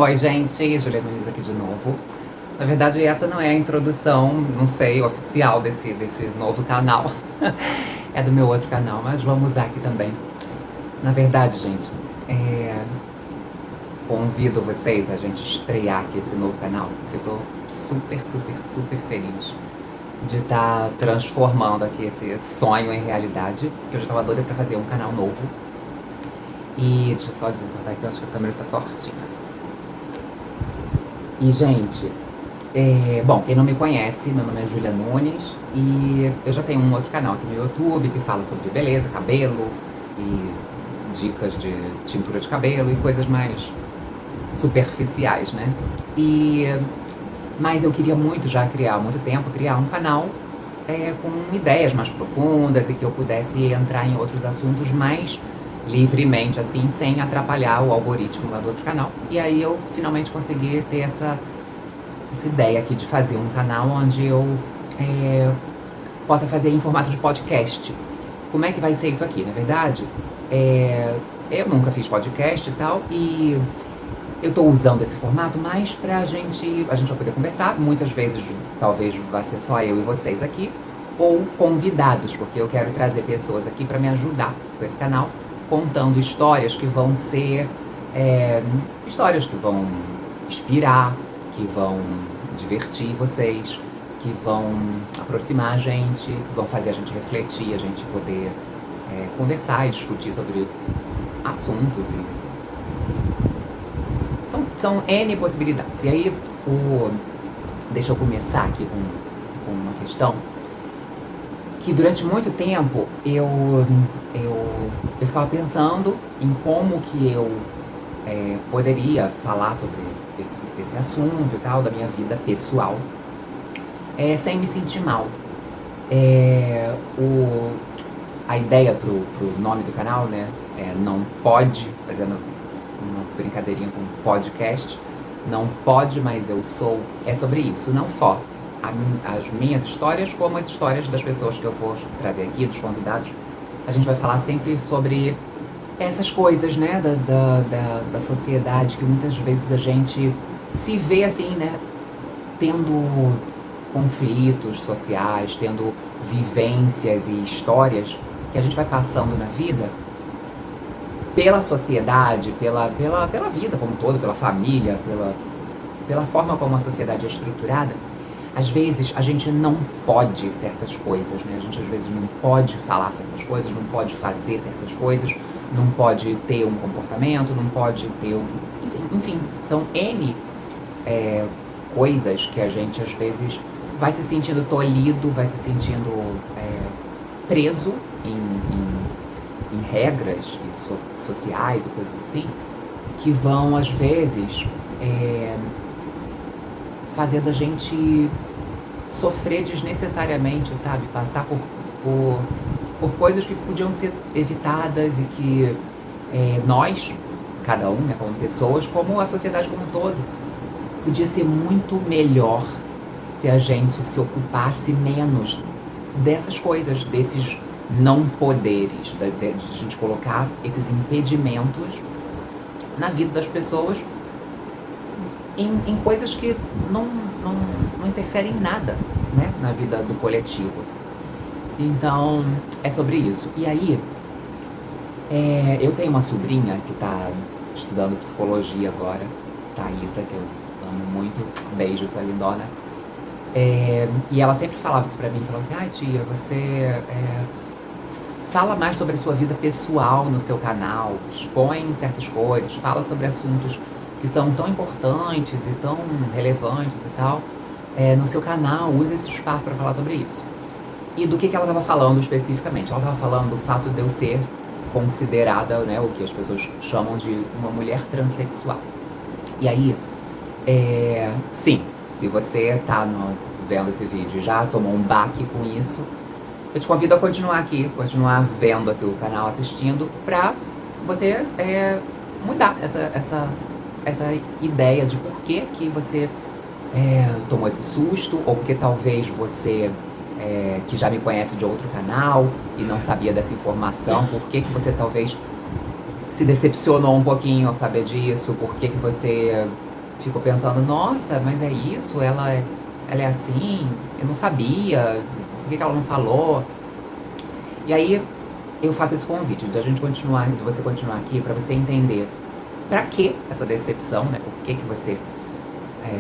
Oi, gente, Juliana Nunes aqui de novo. Na verdade, essa não é a introdução, não sei, oficial desse novo canal. É do meu outro canal, mas vamos usar aqui também. Na verdade, gente, convido vocês a gente estrear aqui esse novo canal. Eu tô super, super, super feliz de estar transformando aqui esse sonho em realidade. Que eu já tava doida pra fazer um canal novo. E deixa eu só desentortar aqui, eu acho que a câmera tá tortinha. E, gente, bom, quem não me conhece, meu nome é Julia Nunes e eu já tenho um outro canal aqui no YouTube que fala sobre beleza, cabelo e dicas de tintura de cabelo e coisas mais superficiais, né? Mas eu queria muito já criar, há muito tempo, criar um canal com ideias mais profundas e que eu pudesse entrar em outros assuntos mais livremente, assim, sem atrapalhar o algoritmo lá do outro canal. E aí eu finalmente consegui ter essa ideia aqui de fazer um canal onde eu possa fazer em formato de podcast. Como é que vai ser isso aqui? Na verdade, eu nunca fiz podcast e tal, e eu tô usando esse formato mais a gente vai poder conversar, muitas vezes talvez vá ser só eu e vocês aqui, ou convidados, porque eu quero trazer pessoas aqui para me ajudar com esse canal, contando histórias que vão ser histórias que vão inspirar, que vão divertir vocês, que vão aproximar a gente, que vão fazer a gente refletir, a gente poder conversar e discutir sobre assuntos. São N possibilidades. E aí, deixa eu começar aqui com uma questão que durante muito tempo eu ficava pensando em como que eu poderia falar sobre esse assunto e tal, da minha vida pessoal, sem me sentir mal. A ideia pro nome do canal, né, não pode, fazendo uma brincadeirinha com podcast, não pode, mas eu sou, é sobre isso, não só as minhas histórias, como as histórias das pessoas que eu vou trazer aqui, dos convidados. A gente vai falar sempre sobre essas coisas, né, da sociedade, que muitas vezes a gente se vê assim, né, tendo conflitos sociais, tendo vivências e histórias que a gente vai passando na vida pela sociedade, pela vida como um todo, pela família, pela forma como a sociedade é estruturada. Às vezes a gente não pode certas coisas, né? A gente às vezes não pode falar certas coisas, não pode fazer certas coisas, não pode ter um comportamento, não pode ter enfim, são N coisas que a gente às vezes vai se sentindo tolhido, vai se sentindo preso em regras sociais e coisas assim, que vão às vezes fazendo a gente sofrer desnecessariamente, sabe? Passar por coisas que podiam ser evitadas e que nós, cada um, né, como pessoas, como a sociedade como um todo, podia ser muito melhor se a gente se ocupasse menos dessas coisas, desses não poderes, de a gente colocar esses impedimentos na vida das pessoas em coisas que não interferem em nada, né, na vida do coletivo, assim. Então, é sobre isso. E aí, eu tenho uma sobrinha que está estudando psicologia agora, Thaisa, que eu amo muito, beijo, sua lindona. E ela sempre falava isso pra mim, falava assim, ai tia, você fala mais sobre a sua vida pessoal no seu canal, expõe certas coisas, fala sobre assuntos que são tão importantes e tão relevantes e tal, no seu canal, use esse espaço para falar sobre isso. E do que ela estava falando especificamente? Ela estava falando do fato de eu ser considerada, né, o que as pessoas chamam de uma mulher transexual. E aí, sim, se você está vendo esse vídeo e já tomou um baque com isso, eu te convido a continuar aqui, continuar vendo aqui o canal, assistindo, pra você mudar essa ideia de por que você tomou esse susto, ou porque talvez você, que já me conhece de outro canal e não sabia dessa informação, por que você talvez se decepcionou um pouquinho ao saber disso, por que você fico pensando, nossa, mas é isso? Ela é assim? Eu não sabia, por que que ela não falou? E aí eu faço esse convite de a gente continuar, de você continuar aqui para você entender para que essa decepção, né? Por que que você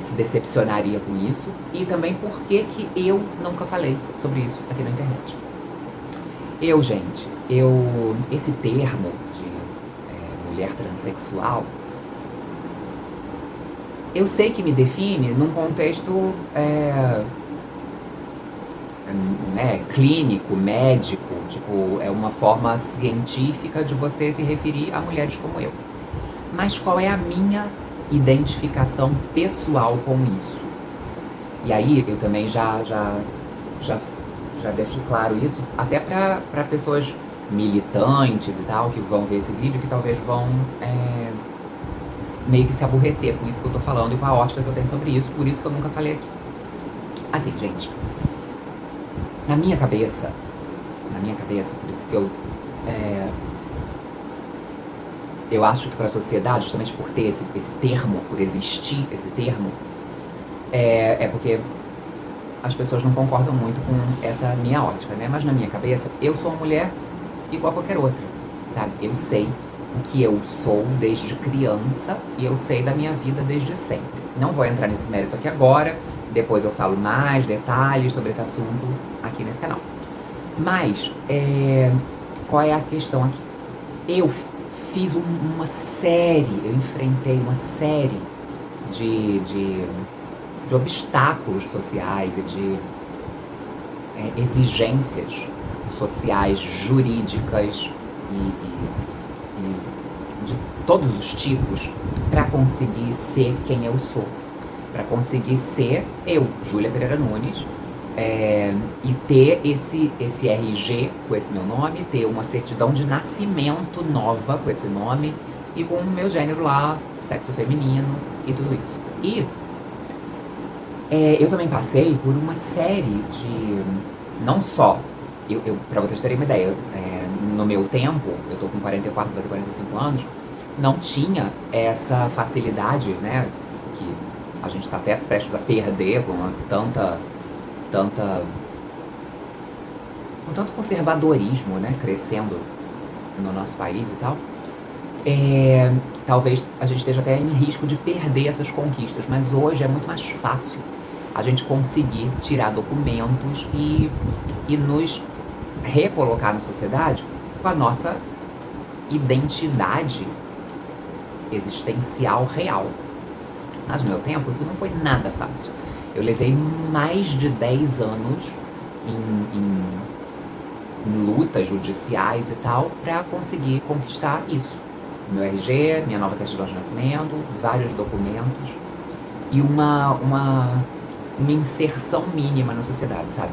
se decepcionaria com isso e também por que que eu nunca falei sobre isso aqui na internet. Gente, esse termo de mulher transexual, eu sei que me define num contexto né, clínico, médico, tipo, é uma forma científica de você se referir a mulheres como eu. Mas qual é a minha identificação pessoal com isso? E aí eu também já deixo claro isso, até para pessoas militantes e tal, que vão ver esse vídeo, que talvez vão meio que se aborrecer com isso que eu tô falando e com a ótica que eu tenho sobre isso, por isso que eu nunca falei aqui. Assim, gente, na minha cabeça, por isso que eu acho que para a sociedade, justamente por ter esse termo, por existir esse termo, é porque as pessoas não concordam muito com essa minha ótica, né? Mas na minha cabeça, eu sou uma mulher igual a qualquer outra, sabe? Eu sei o que eu sou desde criança e eu sei da minha vida desde sempre. Não vou entrar nesse mérito aqui agora, depois eu falo mais detalhes sobre esse assunto aqui nesse canal. Mas, qual é a questão aqui? Eu fiz eu enfrentei uma série de obstáculos sociais e de exigências sociais, jurídicas e de todos os tipos para conseguir ser quem eu sou, para conseguir ser eu, Júlia Pereira Nunes, e ter esse RG com esse meu nome, ter uma certidão de nascimento nova com esse nome e com o meu gênero lá, sexo feminino e tudo isso. E eu também passei por uma série de, não só, para vocês terem uma ideia, no meu tempo, eu tô com 44, quase 45 anos, não tinha essa facilidade, né, que a gente tá até prestes a perder com com tanto conservadorismo, né, crescendo no nosso país e tal. Talvez a gente esteja até em risco de perder essas conquistas, mas hoje é muito mais fácil a gente conseguir tirar documentos e nos recolocar na sociedade com a nossa identidade existencial real. Mas no meu tempo isso não foi nada fácil. Eu levei mais de 10 anos em lutas judiciais e tal para conseguir conquistar isso. Meu RG, minha nova certidão de nascimento, vários documentos e uma inserção mínima na sociedade, sabe?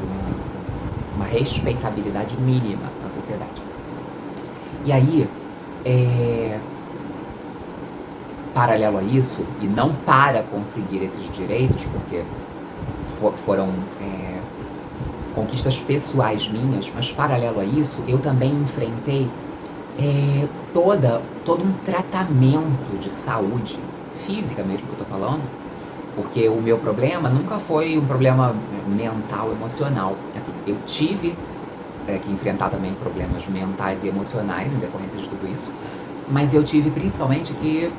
Uma respeitabilidade mínima na sociedade. E aí, paralelo a isso, e não para conseguir esses direitos, porque foram conquistas pessoais minhas, mas paralelo a isso, eu também enfrentei todo um tratamento de saúde física mesmo que eu tô falando, porque o meu problema nunca foi um problema mental, emocional. Assim, eu tive que enfrentar também problemas mentais e emocionais em decorrência de tudo isso, mas eu tive principalmente que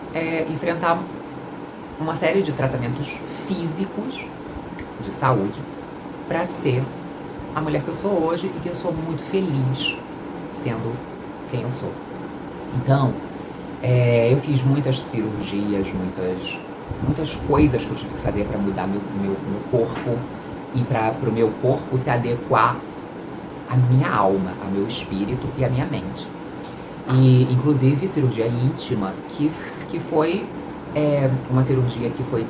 enfrentar uma série de tratamentos físicos de saúde para ser a mulher que eu sou hoje e que eu sou muito feliz sendo quem eu sou. Então, eu fiz muitas cirurgias, muitas coisas que eu tive que fazer para mudar meu corpo e para o meu corpo se adequar à minha alma, ao meu espírito e à minha mente. E, inclusive, cirurgia íntima, que foi uma cirurgia que foi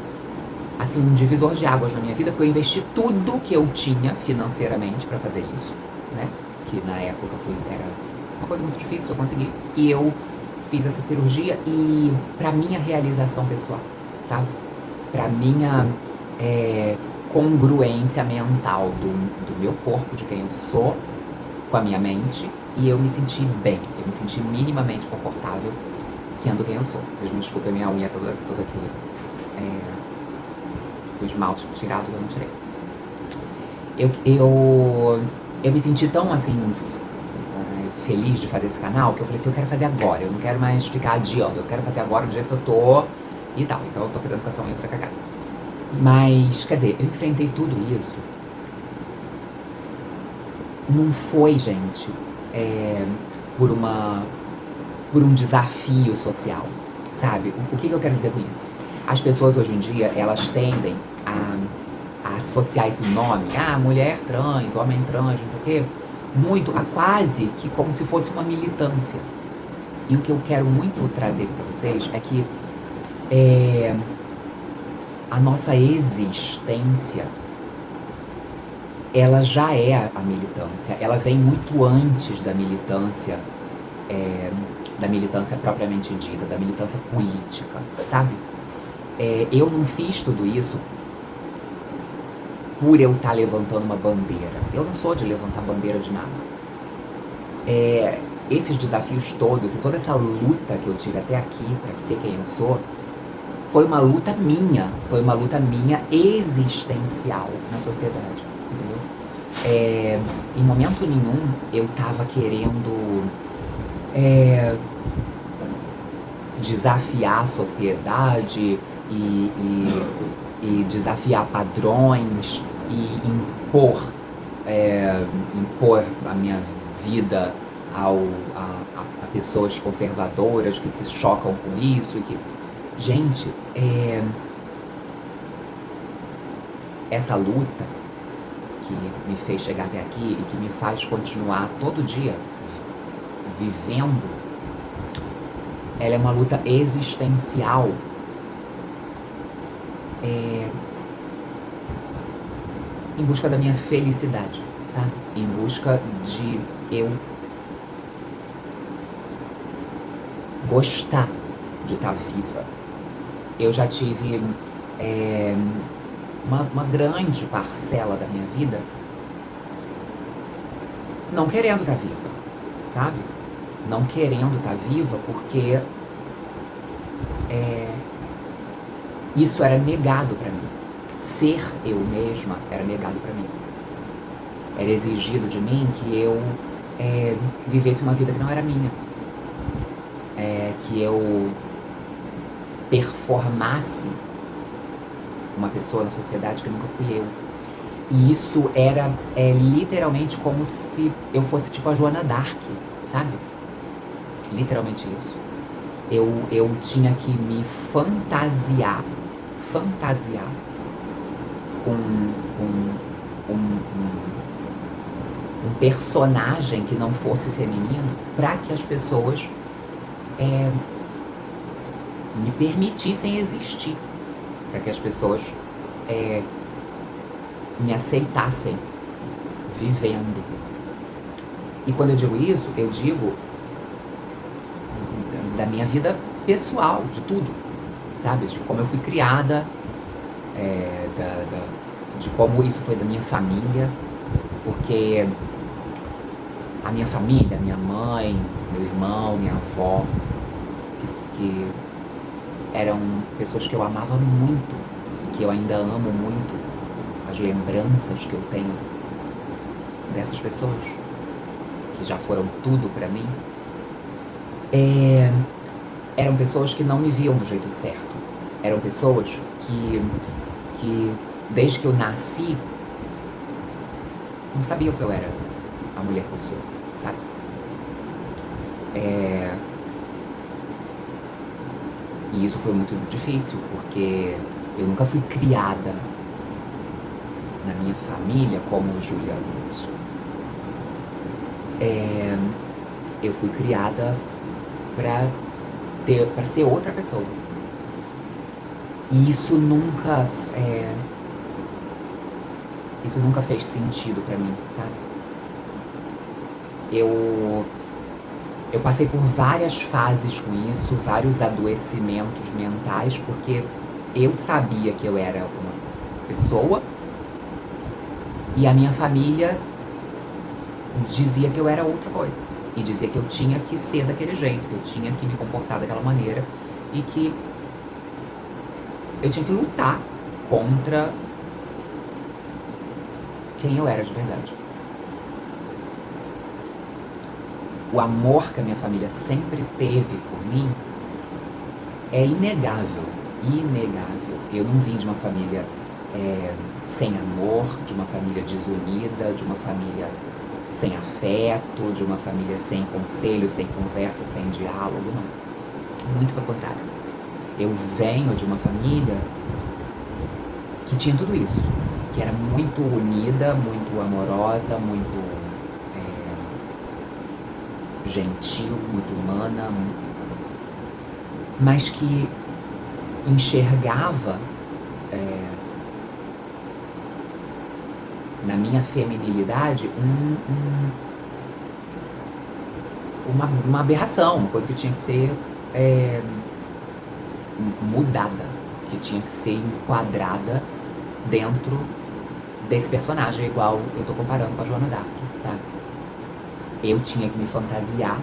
assim, um divisor de águas na minha vida, porque eu investi tudo que eu tinha financeiramente para fazer isso, né? Que na época era uma coisa muito difícil, eu consegui. E eu fiz essa cirurgia e para minha realização pessoal, sabe? Para minha congruência mental do meu corpo, de quem eu sou, com a minha mente, e eu me senti bem, eu me senti minimamente confortável sendo quem eu sou. Vocês me desculpem, a minha unha toda aqui esmalte tirado, eu não tirei. Eu me senti tão, assim, feliz de fazer esse canal, que eu falei assim, eu quero fazer agora, eu não quero mais ficar adiando, eu quero fazer agora do jeito que eu tô e tal. Então eu tô fazendo com essa unha pra cagada. Mas, quer dizer, eu enfrentei tudo isso. Não foi, gente, por um desafio social, sabe? O que eu quero dizer com isso? As pessoas hoje em dia, elas tendem a associar esse nome, mulher trans, homem trans, não sei o quê, muito a quase que como se fosse uma militância. E o que eu quero muito trazer para vocês é que a nossa existência, ela já é a militância, ela vem muito antes da militância propriamente dita, da militância política, sabe? Eu não fiz tudo isso por eu estar levantando uma bandeira. Eu não sou de levantar bandeira de nada. Esses desafios todos e toda essa luta que eu tive até aqui para ser quem eu sou, foi uma luta minha existencial na sociedade, entendeu? Em momento nenhum eu tava querendo desafiar a sociedade e desafiar padrões e impor a minha vida a pessoas conservadoras que se chocam com isso. Gente, essa luta que me fez chegar até aqui e que me faz continuar todo dia vivendo, ela é uma luta existencial. Em busca da minha felicidade, sabe? Em busca de eu gostar de estar viva. Eu já tive uma grande parcela da minha vida não querendo estar viva, sabe? Não querendo estar viva porque isso era negado pra mim. Ser eu mesma era negado pra mim. Era exigido de mim que eu vivesse uma vida que não era minha. Que eu performasse uma pessoa na sociedade que nunca fui eu. E isso era literalmente como se eu fosse tipo a Joana d'Arc, sabe? Literalmente isso. Eu tinha que me fantasiar com um personagem que não fosse feminino para que as pessoas me permitissem existir, para que as pessoas me aceitassem vivendo. E quando eu digo isso, eu digo da minha vida pessoal, de tudo, sabe? De como eu fui criada, de como isso foi da minha família, porque a minha família, minha mãe, meu irmão, minha avó, que eram pessoas que eu amava muito e que eu ainda amo muito, as lembranças que eu tenho dessas pessoas, que já foram tudo pra mim, eram pessoas que não me viam do jeito certo. Eram pessoas que desde que eu nasci, não sabiam que eu era a mulher que eu sou, sabe? E isso foi muito difícil, porque eu nunca fui criada na minha família como Julia Luz. Eu fui criada para ser outra pessoa. E isso nunca fez sentido pra mim, sabe? Eu passei por várias fases com isso, vários adoecimentos mentais, porque eu sabia que eu era uma pessoa e a minha família dizia que eu era outra coisa. E dizia que eu tinha que ser daquele jeito, que eu tinha que me comportar daquela maneira e que eu tinha que lutar contra quem eu era de verdade. O amor que a minha família sempre teve por mim é inegável, assim, inegável. Eu não vim de uma família sem amor, de uma família desunida, de uma família sem afeto, de uma família sem conselho, sem conversa, sem diálogo, não. Muito pelo contrário. Eu venho de uma família que tinha tudo isso, que era muito unida, muito amorosa, muito gentil, muito humana, mas que enxergava na minha feminilidade uma aberração, uma coisa que tinha que ser mudada, que tinha que ser enquadrada dentro desse personagem, igual eu tô comparando com a Joana d'Arc, sabe? Eu tinha que me fantasiar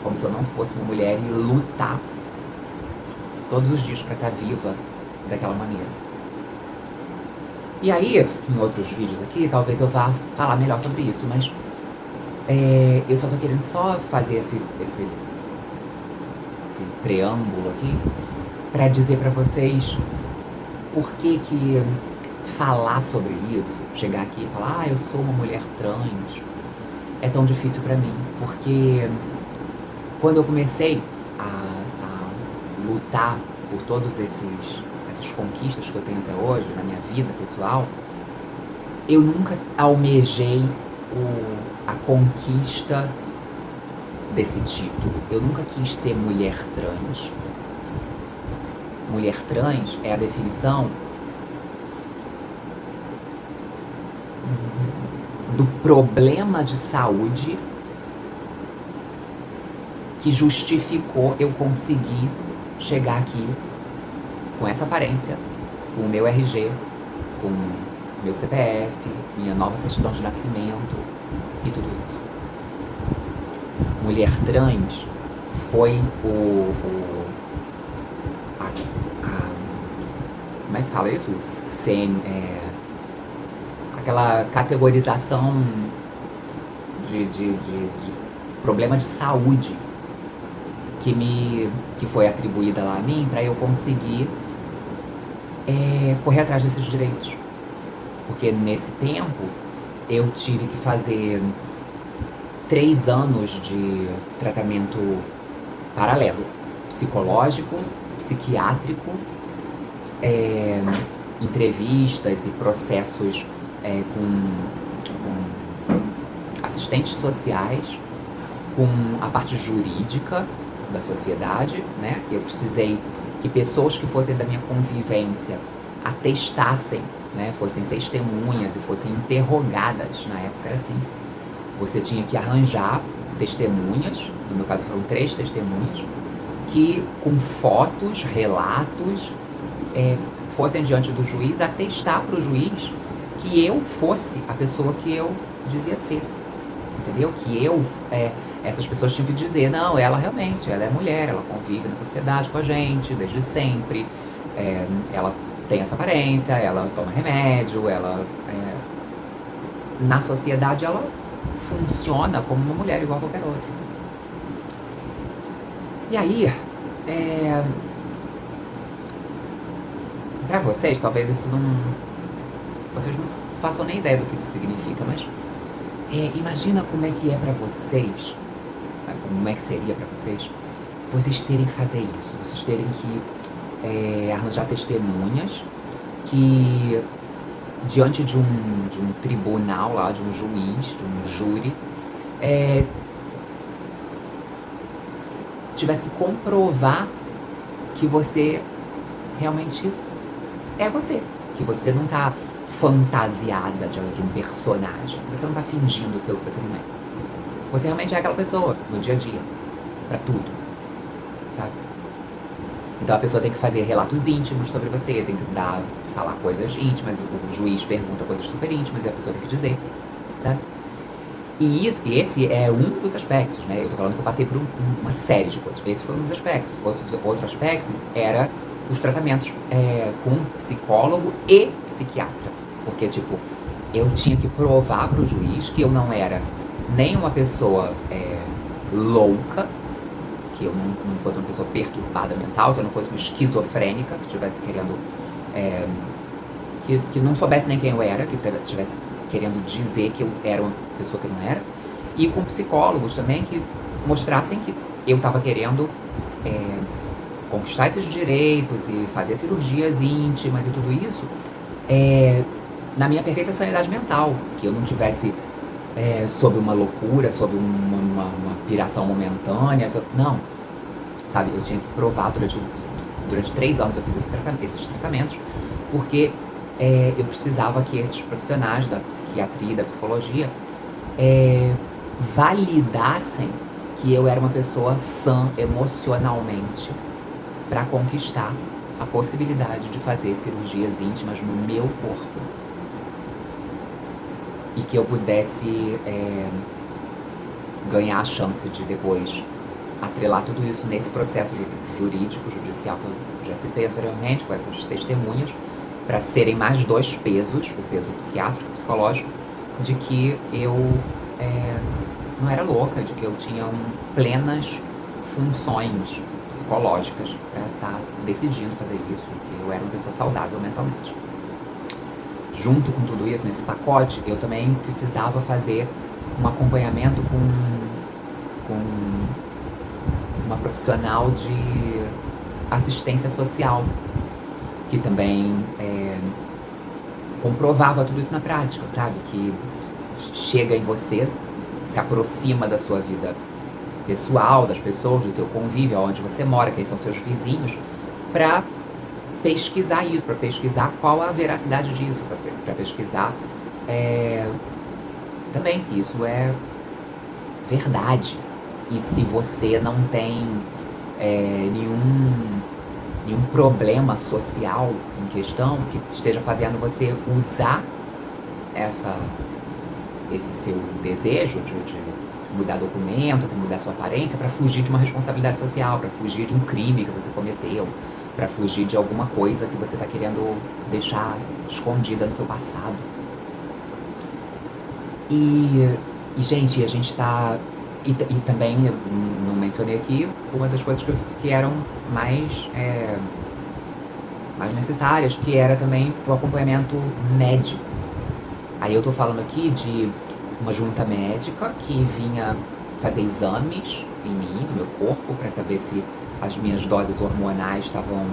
como se eu não fosse uma mulher e lutar todos os dias pra estar viva daquela maneira. E aí, em outros vídeos aqui, talvez eu vá falar melhor sobre isso, mas eu só tô querendo só fazer esse preâmbulo aqui pra dizer pra vocês por que falar sobre isso, chegar aqui e falar, eu sou uma mulher trans, é tão difícil pra mim, porque quando eu comecei a lutar por todos essas conquistas que eu tenho até hoje na minha vida pessoal, eu nunca almejei a conquista desse título. Eu nunca quis ser mulher trans. Mulher trans é a definição do problema de saúde que justificou eu conseguir chegar aqui com essa aparência, com o meu RG, com meu CPF, minha nova certidão de nascimento e tudo isso. Mulher trans foi como é que fala isso? Aquela categorização de problema de saúde que foi atribuída lá a mim para eu conseguir correr atrás desses direitos. Porque nesse tempo eu tive que fazer 3 anos de tratamento paralelo, psicológico, psiquiátrico, entrevistas e processos com assistentes sociais, com a parte jurídica da sociedade, né? Eu precisei que pessoas que fossem da minha convivência atestassem, né? Fossem testemunhas e fossem interrogadas. Na época era assim. Você tinha que arranjar testemunhas, no meu caso foram 3 testemunhas, que com fotos, relatos, fossem diante do juiz atestar para o juiz que eu fosse a pessoa que eu dizia ser, entendeu? Que essas pessoas tinham que dizer, não, ela realmente, ela é mulher, ela convive na sociedade com a gente desde sempre, ela tem essa aparência, ela toma remédio, ela na sociedade ela funciona como uma mulher igual a qualquer outra. E aí, pra vocês, talvez isso vocês não façam nem ideia do que isso significa, mas imagina como é que é pra vocês, como é que seria pra vocês terem que fazer isso, vocês terem que arranjar testemunhas que diante de um tribunal lá, de um juiz, de um júri, tivesse que comprovar que você realmente é você, que você não tá fantasiada de um personagem, você não tá fingindo ser o que você não é. Você realmente é aquela pessoa no dia a dia, pra tudo, sabe? Então a pessoa tem que fazer relatos íntimos sobre você, tem que falar coisas íntimas, o juiz pergunta coisas super íntimas e a pessoa tem que dizer, sabe? E esse é um dos aspectos, né? Eu tô falando que eu passei por uma série de coisas. Esse foi um dos aspectos. Outro aspecto era os tratamentos com psicólogo e psiquiatra. Porque, tipo, eu tinha que provar pro juiz que eu não era nem uma pessoa louca, que eu não fosse uma pessoa perturbada mental, que eu não fosse uma esquizofrênica, que estivesse querendo... que não soubesse nem quem eu era, que estivesse querendo dizer que eu era uma pessoa que eu não era. E com psicólogos também que mostrassem que eu estava querendo conquistar esses direitos e fazer cirurgias íntimas e tudo isso na minha perfeita sanidade mental, que eu não tivesse sob uma loucura, sob uma piração momentânea, não, sabe, eu tinha que provar durante 3 anos eu fiz esses tratamentos, porque eu precisava que esses profissionais da psiquiatria e da psicologia validassem que eu era uma pessoa sã emocionalmente para conquistar a possibilidade de fazer cirurgias íntimas no meu corpo e que eu pudesse ganhar a chance de depois atrelar tudo isso nesse processo jurídico, judicial que eu já citei anteriormente, com essas testemunhas, para serem mais 2 pesos, o peso psiquiátrico e psicológico, de que eu não era louca, de que eu tinha plenas funções psicológicas para estar decidindo fazer isso, que eu era uma pessoa saudável mentalmente. Junto com tudo isso, nesse pacote, eu também precisava fazer um acompanhamento com uma profissional de assistência social, que também comprovava tudo isso na prática, sabe? Que chega em você, se aproxima da sua vida pessoal, das pessoas, do seu convívio, onde você mora, quem são seus vizinhos, para pesquisar isso, para pesquisar qual a veracidade disso, para pesquisar também se isso é verdade e se você não tem nenhum problema social em questão que esteja fazendo você usar esse seu desejo de mudar documentos e mudar sua aparência para fugir de uma responsabilidade social, para fugir de um crime que você cometeu, para fugir de alguma coisa que você está querendo deixar escondida no seu passado. E gente, a gente está... E também, eu não mencionei aqui, uma das coisas que eram mais necessárias, que era também o acompanhamento médico. Aí eu tô falando aqui de uma junta médica que vinha fazer exames em mim, no meu corpo, para saber se as minhas doses hormonais estavam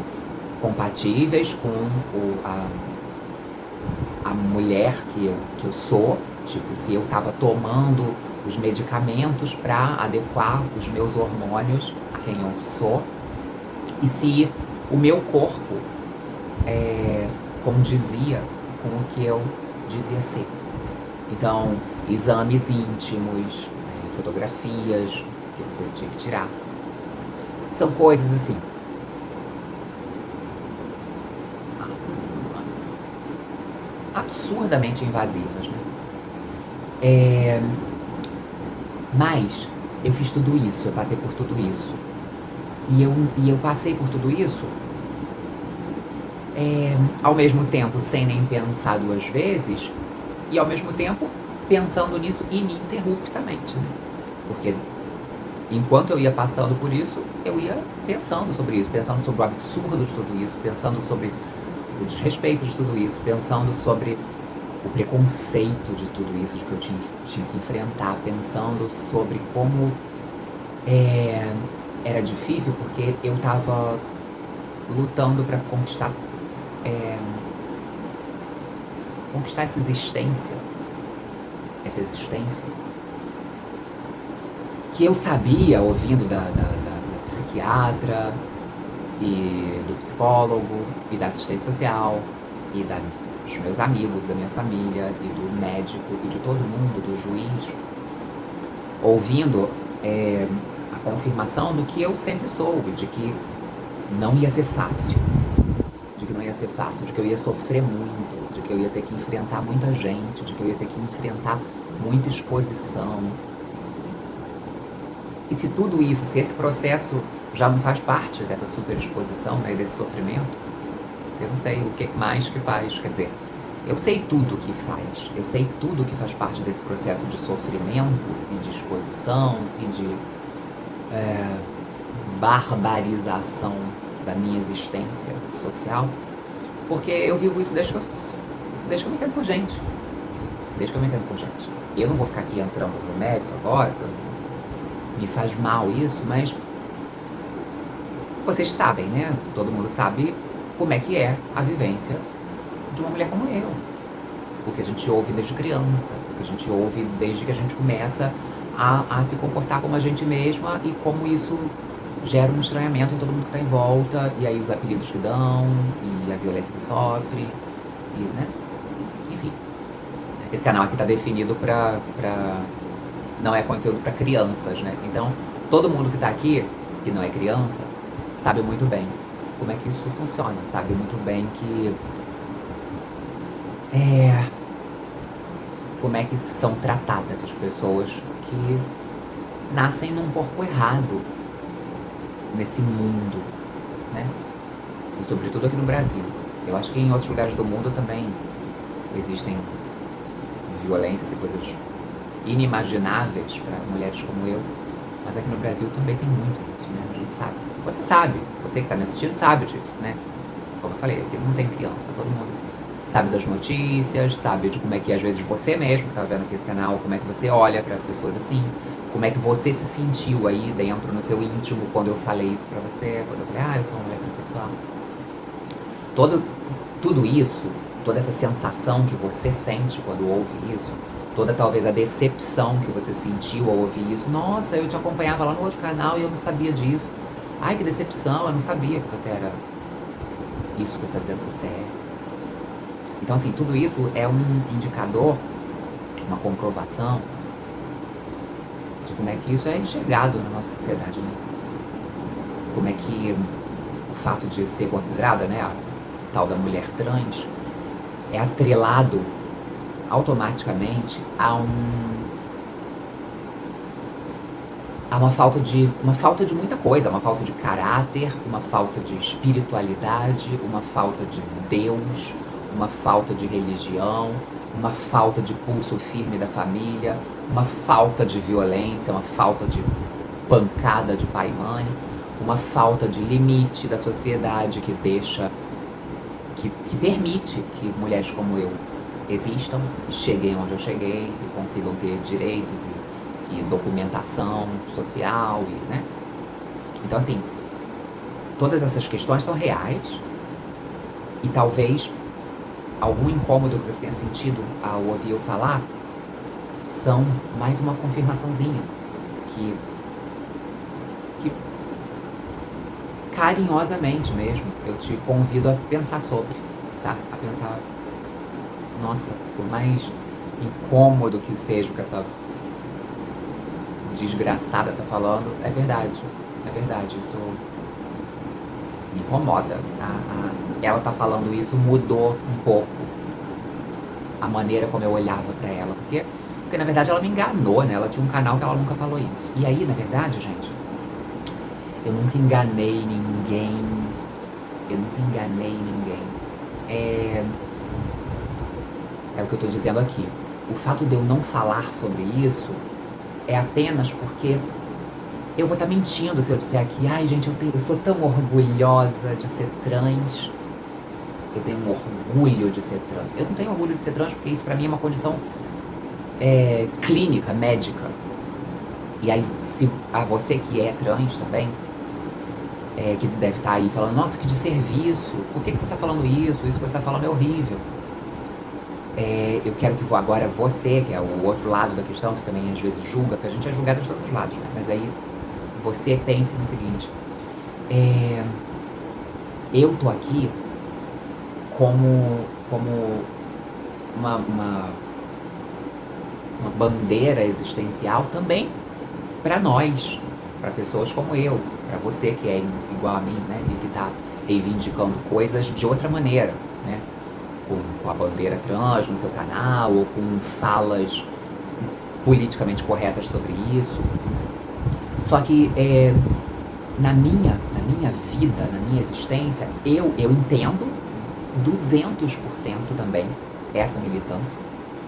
compatíveis com a mulher que eu sou, tipo, se eu estava tomando os medicamentos para adequar os meus hormônios a quem eu sou, e se o meu corpo condizia com o que eu dizia ser. Então, exames íntimos, fotografias que você tinha que tirar. São coisas assim. Absurdamente invasivas, né? Mas eu fiz tudo isso, eu passei por tudo isso. E eu passei por tudo isso ao mesmo tempo sem nem pensar 2 vezes, e ao mesmo tempo pensando nisso ininterruptamente, né? Porque enquanto eu ia passando por isso, eu ia pensando sobre isso, pensando sobre o absurdo de tudo isso, pensando sobre o desrespeito de tudo isso, pensando sobre o preconceito de tudo isso, de que eu tinha que enfrentar, pensando sobre como era difícil, porque eu estava lutando para conquistar essa existência, que eu sabia, ouvindo da psiquiatra e do psicólogo e da assistente social e dos meus amigos, da minha família e do médico e de todo mundo, do juiz, ouvindo a confirmação do que eu sempre soube, de que não ia ser fácil, de que eu ia sofrer muito, de que eu ia ter que enfrentar muita gente, de que eu ia ter que enfrentar muita exposição. E se tudo isso, se esse processo já não faz parte dessa superexposição, né, desse sofrimento, Eu não sei o que mais que faz, quer dizer, eu sei tudo que faz, eu sei tudo que faz parte desse processo de sofrimento e de exposição e de barbarização da minha existência social, porque eu vivo isso desde que eu me entendo por gente. Desde que eu me entendo por gente. Eu não vou ficar aqui entrando no mérito agora, me faz mal isso, mas vocês sabem, né? Todo mundo sabe como é que é a vivência de uma mulher como eu. O que a gente ouve desde criança, o que a gente ouve desde que a gente começa a se comportar como a gente mesma e como isso gera um estranhamento em todo mundo que está em volta, e aí os apelidos que dão, e a violência que sofre, e, né? Enfim. Esse canal aqui está definido não é conteúdo para crianças, né? Então, todo mundo que está aqui, que não é criança, sabe muito bem como é que isso funciona, sabe muito bem que como é que são tratadas as pessoas que nascem num corpo errado nesse mundo, né? E sobretudo aqui no Brasil. Eu acho que em outros lugares do mundo também existem violências e coisas inimagináveis para mulheres como eu, mas aqui no Brasil também tem muito disso, né? A gente sabe. Você sabe, você que está me assistindo sabe disso, né? Como eu falei, aqui não tem criança, todo mundo sabe das notícias, sabe de como é que às vezes você mesmo que tá vendo aqui esse canal, como é que você olha para pessoas assim, como é que você se sentiu aí dentro no seu íntimo quando eu falei isso pra você, quando eu falei, eu sou uma mulher transexual. Tudo isso, toda essa sensação que você sente quando ouve isso, toda talvez a decepção que você sentiu ao ouvir isso, nossa, eu te acompanhava lá no outro canal e eu não sabia disso. Ai, que decepção, eu não sabia que você era isso que você está dizendo que você é. Então, assim, tudo isso é um indicador, uma comprovação de como é que isso é enxergado na nossa sociedade, né? Como é que o fato de ser considerada, né, a tal da mulher trans, é atrelado automaticamente a uma falta de muita coisa, uma falta de caráter, uma falta de espiritualidade, uma falta de Deus, uma falta de religião, uma falta de pulso firme da família, uma falta de violência, uma falta de pancada de pai e mãe, uma falta de limite da sociedade que permite que mulheres como eu existam, cheguem onde eu cheguei, e consigam ter direitos e documentação social, né? Então, assim, todas essas questões são reais e talvez algum incômodo que você tenha sentido ao ouvir eu falar são mais uma confirmaçãozinha que carinhosamente mesmo eu te convido a pensar sobre, sabe? A pensar, nossa, por mais incômodo que seja o que essa desgraçada tá falando, é verdade, isso me incomoda. Ela tá falando isso mudou um pouco a maneira como eu olhava pra ela, porque na verdade ela me enganou, né? Ela tinha um canal que ela nunca falou isso. E aí, na verdade, gente, eu nunca enganei ninguém. É o que eu tô dizendo aqui. O fato de eu não falar sobre isso é apenas porque eu vou estar mentindo se eu disser aqui, ai gente, eu sou tão orgulhosa de ser trans. Eu tenho um orgulho de ser trans. Eu não tenho orgulho de ser trans porque isso pra mim é uma condição clínica, médica. E aí, se a você que é trans também, que deve estar aí falando, nossa, que desserviço, por que você está falando isso? Isso que você está falando é horrível. Eu quero que agora você, que é o outro lado da questão, que também às vezes julga, porque a gente é julgado de todos os lados, né? Mas aí você pense no seguinte, eu tô aqui como uma bandeira existencial também para nós, para pessoas como eu, para você que é igual a mim, né, e que está reivindicando coisas de outra maneira, né, com a bandeira trans no seu canal, ou com falas politicamente corretas sobre isso. Só que na minha vida, na minha existência, eu entendo 200% também essa militância,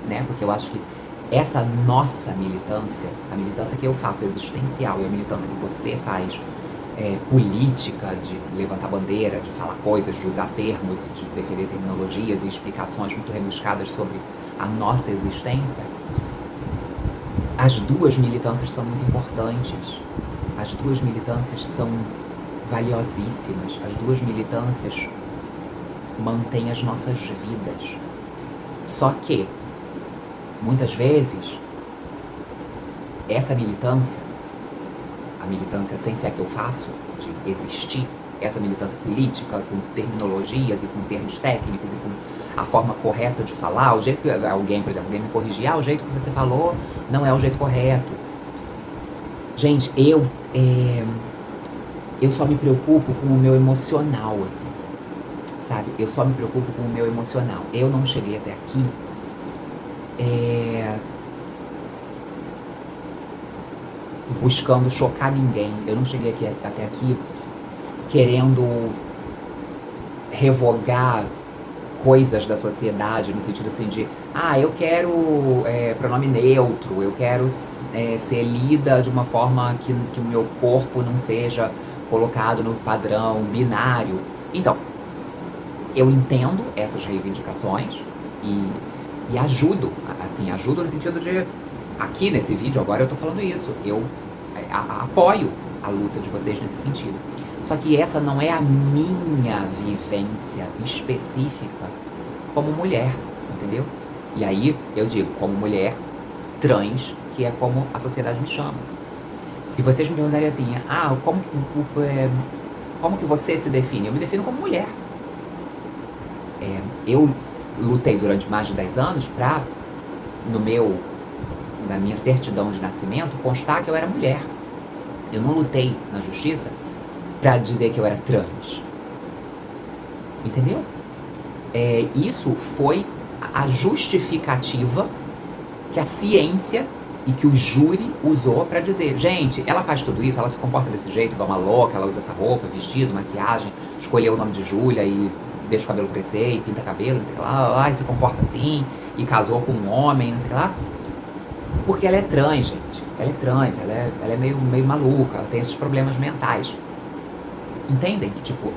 né? Porque eu acho que essa nossa militância, a militância que eu faço existencial e a militância que você faz política, de levantar bandeira, de falar coisas, de usar termos, de defender terminologias e explicações muito rebuscadas sobre a nossa existência, as duas militâncias são muito importantes. As duas militâncias são valiosíssimas. As duas militâncias mantêm as nossas vidas. Só que, muitas vezes, essa militância, a militância sem ser a que eu faço, de existir, essa militância política, com terminologias e com termos técnicos e com a forma correta de falar, o jeito que alguém, por exemplo, alguém me corrigir, o jeito que você falou não é o jeito correto. Gente, eu só me preocupo com o meu emocional, assim, sabe? Eu só me preocupo com o meu emocional. Eu não cheguei até aqui buscando chocar ninguém. Eu não cheguei até aqui querendo revogar coisas da sociedade, no sentido assim de, eu quero pronome neutro, eu quero ser lida de uma forma que o meu corpo não seja colocado no padrão binário. Então, eu entendo essas reivindicações e ajudo no sentido de, aqui nesse vídeo agora eu tô falando isso, eu apoio a luta de vocês nesse sentido. Só que essa não é a minha vivência específica como mulher, entendeu? E aí eu digo, como mulher trans, que é como a sociedade me chama. Se vocês me perguntarem assim, como que você se define? Eu me defino como mulher. Eu lutei durante mais de 10 anos pra, na minha certidão de nascimento, constar que eu era mulher. Eu não lutei na justiça pra dizer que eu era trans. Entendeu? Isso foi a justificativa que a ciência e que o júri usou pra dizer, gente, ela faz tudo isso, ela se comporta desse jeito, igual uma louca, ela usa essa roupa, vestido, maquiagem, escolheu o nome de Júlia e deixa o cabelo crescer e pinta cabelo, não sei o que lá, e se comporta assim, e casou com um homem, não sei o que lá. Porque ela é trans, gente. Ela é trans, ela é meio maluca, ela tem esses problemas mentais. Entendem que, tipo,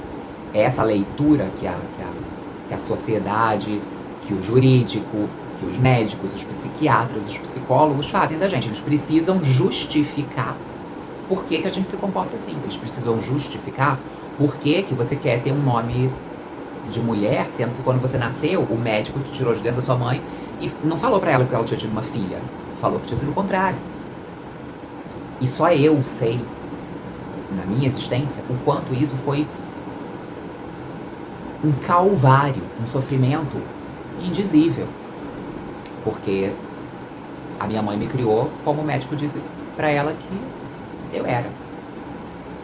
é essa leitura que a sociedade, que o jurídico, que os médicos, os psiquiatras, os psicólogos fazem da gente. Eles precisam justificar por que a gente se comporta assim. Eles precisam justificar por que você quer ter um nome de mulher, sendo que quando você nasceu, o médico te tirou de dentro da sua mãe e não falou pra ela que ela tinha tido uma filha. Falou que tinha sido o contrário. E só eu sei, na minha existência, o quanto isso foi um calvário, um sofrimento indizível. Porque a minha mãe me criou como o médico disse pra ela que eu era.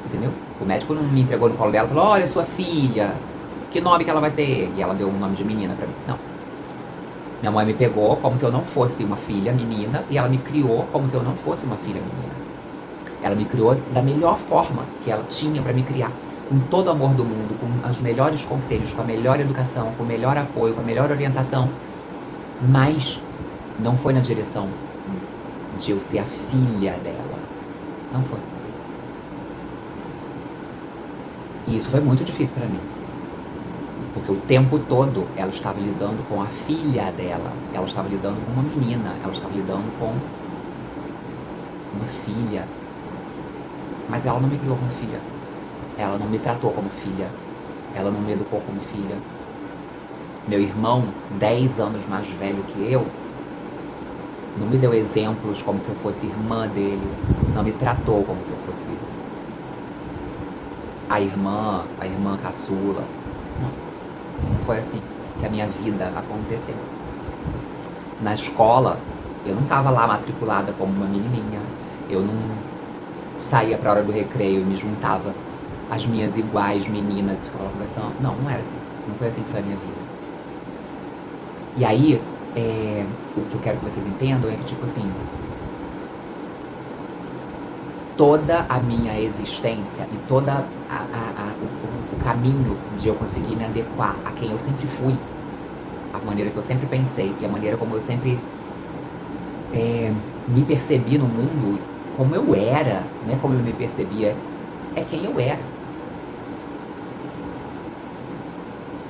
Entendeu? O médico não me entregou no colo dela e falou, olha, sua filha, que nome que ela vai ter? E ela deu um nome de menina pra mim. Não. Minha mãe me pegou como se eu não fosse uma filha menina e ela me criou como se eu não fosse uma filha menina. Ela me criou da melhor forma que ela tinha pra me criar. Com todo o amor do mundo, com os melhores conselhos, com a melhor educação, com o melhor apoio, com a melhor orientação. Mas não foi na direção de eu ser a filha dela. Não foi. E isso foi muito difícil pra mim. Porque o tempo todo ela estava lidando com a filha dela. Ela estava lidando com uma menina. Ela estava lidando com uma filha. Mas ela não me criou como filha. Ela não me tratou como filha. Ela não me educou como filha. Meu irmão, 10 anos mais velho que eu, não me deu exemplos como se eu fosse irmã dele. Não me tratou como se eu fosse a irmã caçula. Não foi assim que a minha vida aconteceu. Na escola, eu não estava lá matriculada como uma menininha. Eu não saía pra hora do recreio e me juntava às minhas iguais meninas e ficava conversando. Não era assim. Não foi assim que foi a minha vida. E aí, o que eu quero que vocês entendam é que, tipo assim, toda a minha existência e toda o caminho de eu conseguir me adequar a quem eu sempre fui, a maneira que eu sempre pensei e a maneira como eu sempre me percebi no mundo, como eu era, não é como eu me percebia, é quem eu era.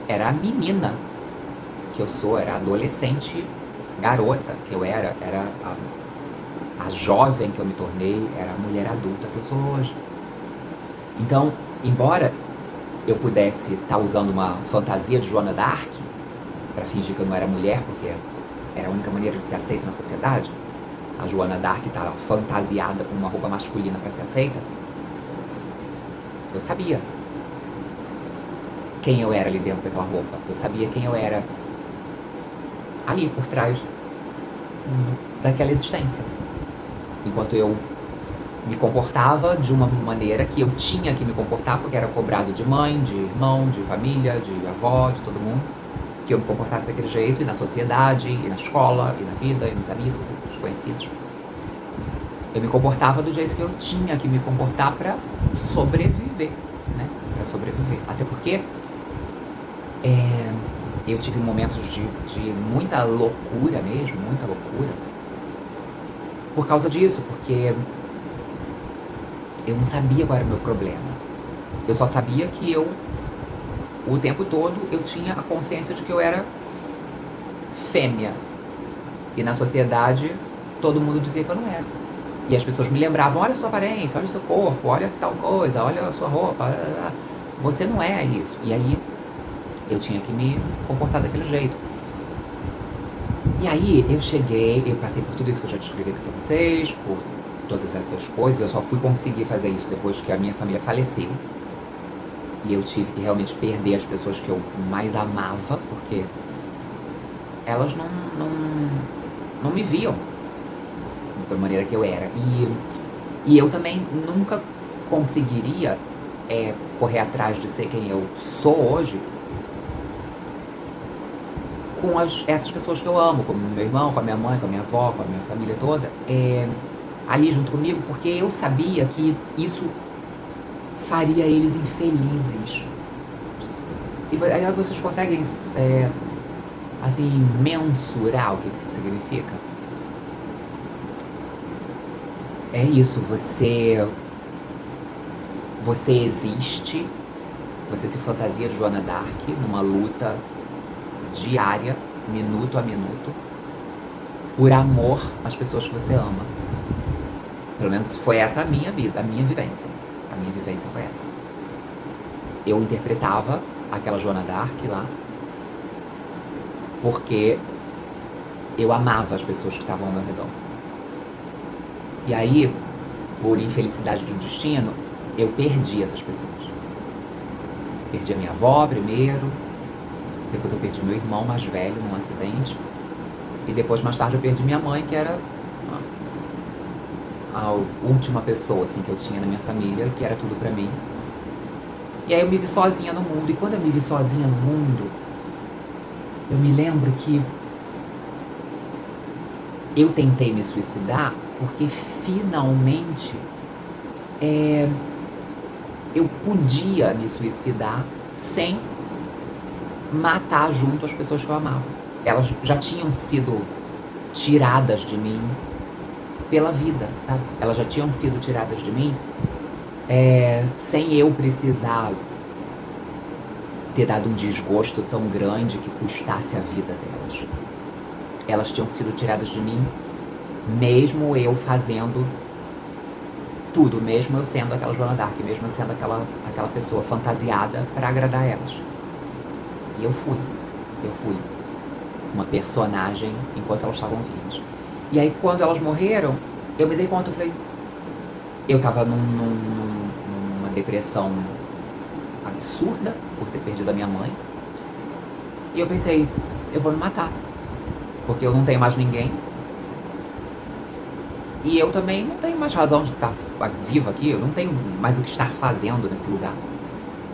Era a menina que eu sou, era a adolescente garota que eu era a jovem que eu me tornei, era a mulher adulta que eu sou hoje. Então, embora eu pudesse estar usando uma fantasia de Joana d'Arc para fingir que eu não era mulher, porque era a única maneira de ser aceita na sociedade, a Joana d'Arc estava fantasiada com uma roupa masculina para ser aceita, eu sabia quem eu era ali dentro daquela roupa. Eu sabia quem eu era ali por trás daquela existência. Enquanto eu me comportava de uma maneira que eu tinha que me comportar, porque era cobrado de mãe, de irmão, de família, de avó, de todo mundo, que eu me comportasse daquele jeito, e na sociedade, e na escola, e na vida, e nos amigos, e nos conhecidos. Eu me comportava do jeito que eu tinha que me comportar para sobreviver, né? Para sobreviver. Até porque eu tive momentos de muita loucura mesmo, muita loucura, por causa disso, porque eu não sabia qual era o meu problema. Eu só sabia que o tempo todo, eu tinha a consciência de que eu era fêmea. E na sociedade, todo mundo dizia que eu não era. E as pessoas me lembravam, olha a sua aparência, olha o seu corpo, olha tal coisa, olha a sua roupa, você não é isso. E aí, eu tinha que me comportar daquele jeito. E aí, eu passei por tudo isso que eu já descrevi aqui pra vocês, por todas essas coisas. Eu só fui conseguir fazer isso depois que a minha família faleceu. E eu tive que realmente perder as pessoas que eu mais amava, porque elas não me viam da maneira que eu era. E eu também nunca conseguiria correr atrás de ser quem eu sou hoje com essas pessoas que eu amo, como meu irmão, com a minha mãe, com a minha avó, com a minha família toda, ali junto comigo, porque eu sabia que isso faria eles infelizes. E aí vocês conseguem, assim, mensurar o que isso significa? É isso, você existe, você se fantasia de Joana d'Arc numa luta diária, minuto a minuto, por amor às pessoas que você ama. Pelo menos foi essa a minha vida, a minha vivência. A minha vivência foi essa. Eu interpretava aquela Joana d'Arc lá porque eu amava as pessoas que estavam ao meu redor. E aí, por infelicidade do destino, eu perdi essas pessoas. Perdi a minha avó primeiro, depois eu perdi meu irmão mais velho num acidente, e depois, mais tarde, eu perdi minha mãe, que era a última pessoa assim, que eu tinha na minha família, que era tudo pra mim. E aí eu me vi sozinha no mundo, e quando eu me vi sozinha no mundo, eu me lembro que eu tentei me suicidar porque finalmente eu podia me suicidar sem matar junto as pessoas que eu amava. Elas já tinham sido tiradas de mim pela vida, sabe? Elas já tinham sido tiradas de mim sem eu precisar ter dado um desgosto tão grande que custasse a vida delas. Elas tinham sido tiradas de mim, mesmo eu fazendo tudo, mesmo eu sendo aquela Joana d'Arc, mesmo eu sendo aquela pessoa fantasiada para agradar elas. E eu fui uma personagem enquanto elas estavam vivas. E aí, quando elas morreram, eu me dei conta, eu falei, eu tava numa depressão absurda por ter perdido a minha mãe, e eu pensei, eu vou me matar, porque eu não tenho mais ninguém, e eu também não tenho mais razão de estar viva aqui, eu não tenho mais o que estar fazendo nesse lugar.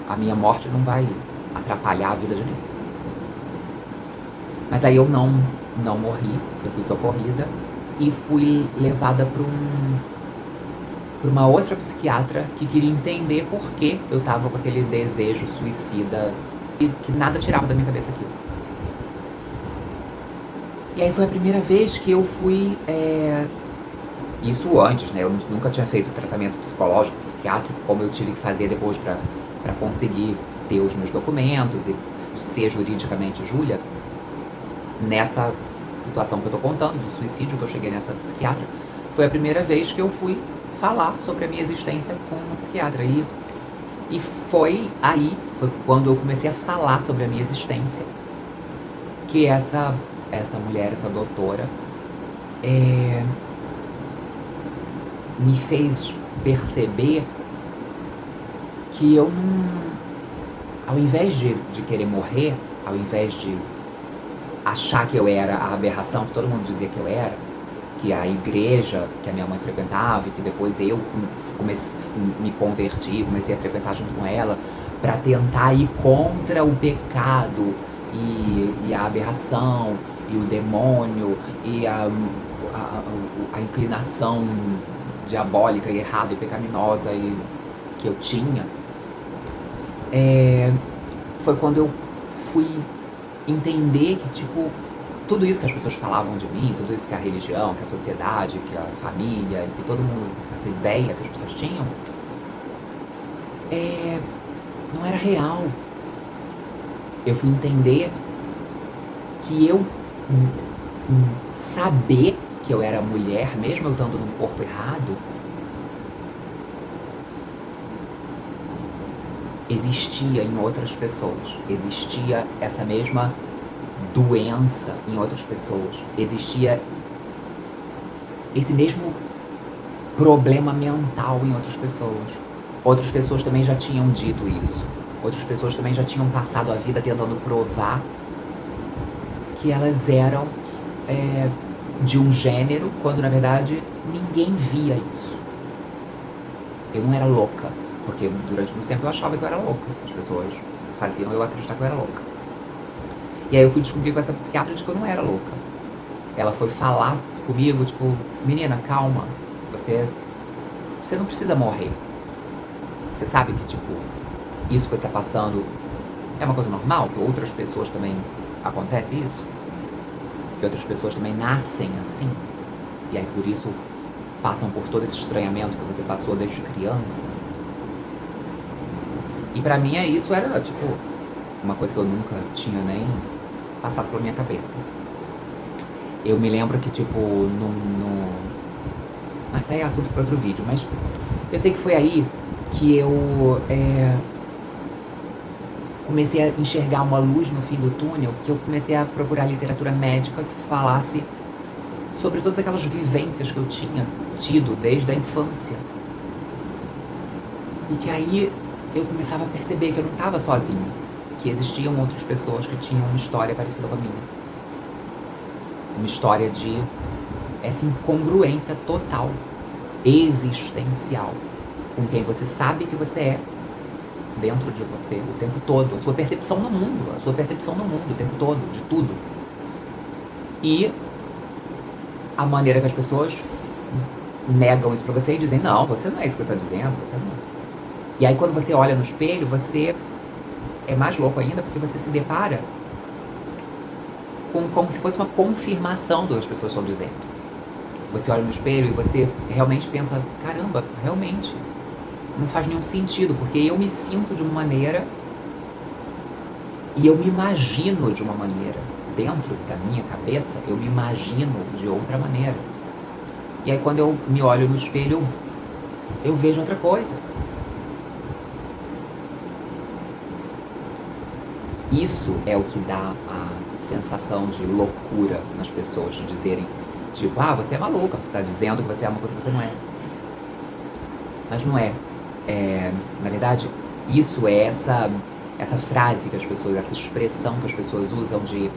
A minha morte não vai atrapalhar a vida de ninguém. Mas aí eu não morri, eu fui socorrida e fui levada por uma outra psiquiatra que queria entender por que eu tava com aquele desejo suicida e que nada tirava da minha cabeça aquilo. E aí foi a primeira vez que eu fui, isso antes, né? Eu nunca tinha feito tratamento psicológico, psiquiátrico, como eu tive que fazer depois para conseguir ter os meus documentos e ser juridicamente Júlia. Nessa situação que eu tô contando, do suicídio, que eu cheguei nessa psiquiatra, foi a primeira vez que eu fui falar sobre a minha existência com uma psiquiatra. E foi quando eu comecei a falar sobre a minha existência, que essa mulher, essa doutora, me fez perceber que eu não, ao invés de querer morrer, ao invés de achar que eu era a aberração que todo mundo dizia que eu era, que a igreja que a minha mãe frequentava e que depois eu me converti, comecei a frequentar junto com ela para tentar ir contra o pecado e a aberração e o demônio e a inclinação diabólica e errada e pecaminosa que eu tinha, foi quando eu fui entender que, tipo, tudo isso que as pessoas falavam de mim, tudo isso que a religião, que a sociedade, que a família, que todo mundo, essa ideia que as pessoas tinham, não era real. Eu fui entender que eu saber que eu era mulher, mesmo eu estando num corpo errado, existia em outras pessoas, existia essa mesma doença em outras pessoas, existia esse mesmo problema mental em outras pessoas. Outras pessoas também já tinham dito isso, outras pessoas também já tinham passado a vida tentando provar que elas eram de um gênero, quando na verdade ninguém via isso. Eu não era louca, porque durante muito tempo eu achava que eu era louca. As pessoas faziam eu acreditar que eu era louca. E aí eu fui descobrir com essa psiquiatra de que eu não era louca. Ela foi falar comigo, tipo, menina, calma, você não precisa morrer. Você sabe que, tipo, isso que você tá passando é uma coisa normal, que outras pessoas também acontece isso, que outras pessoas também nascem assim, e aí por isso passam por todo esse estranhamento que você passou desde criança. E pra mim isso era, tipo, uma coisa que eu nunca tinha nem passado pela minha cabeça. Eu me lembro que, tipo, isso aí é assunto para outro vídeo, mas eu sei que foi aí que eu comecei a enxergar uma luz no fim do túnel, que eu comecei a procurar literatura médica que falasse sobre todas aquelas vivências que eu tinha tido desde a infância. E que aí eu começava a perceber que eu não estava sozinho, que existiam outras pessoas que tinham uma história parecida com a minha. Uma história de essa incongruência total, existencial, com quem você sabe que você é, dentro de você o tempo todo, a sua percepção no mundo, o tempo todo, de tudo. E a maneira que as pessoas negam isso pra você e dizem, não, você não é isso que você está dizendo, você não. E aí quando você olha no espelho, você é mais louco ainda, porque você se depara como se fosse uma confirmação do que as pessoas estão dizendo. Você olha no espelho e você realmente pensa, caramba, realmente não faz nenhum sentido, porque eu me sinto de uma maneira e eu me imagino de uma maneira. Dentro da minha cabeça, eu me imagino de outra maneira. E aí quando eu me olho no espelho, eu vejo outra coisa. Isso é o que dá a sensação de loucura nas pessoas, de dizerem, tipo, você é maluca, você está dizendo que você é uma coisa que você não é. Mas não é. Na verdade, isso é essa frase que as pessoas, essa expressão que as pessoas usam de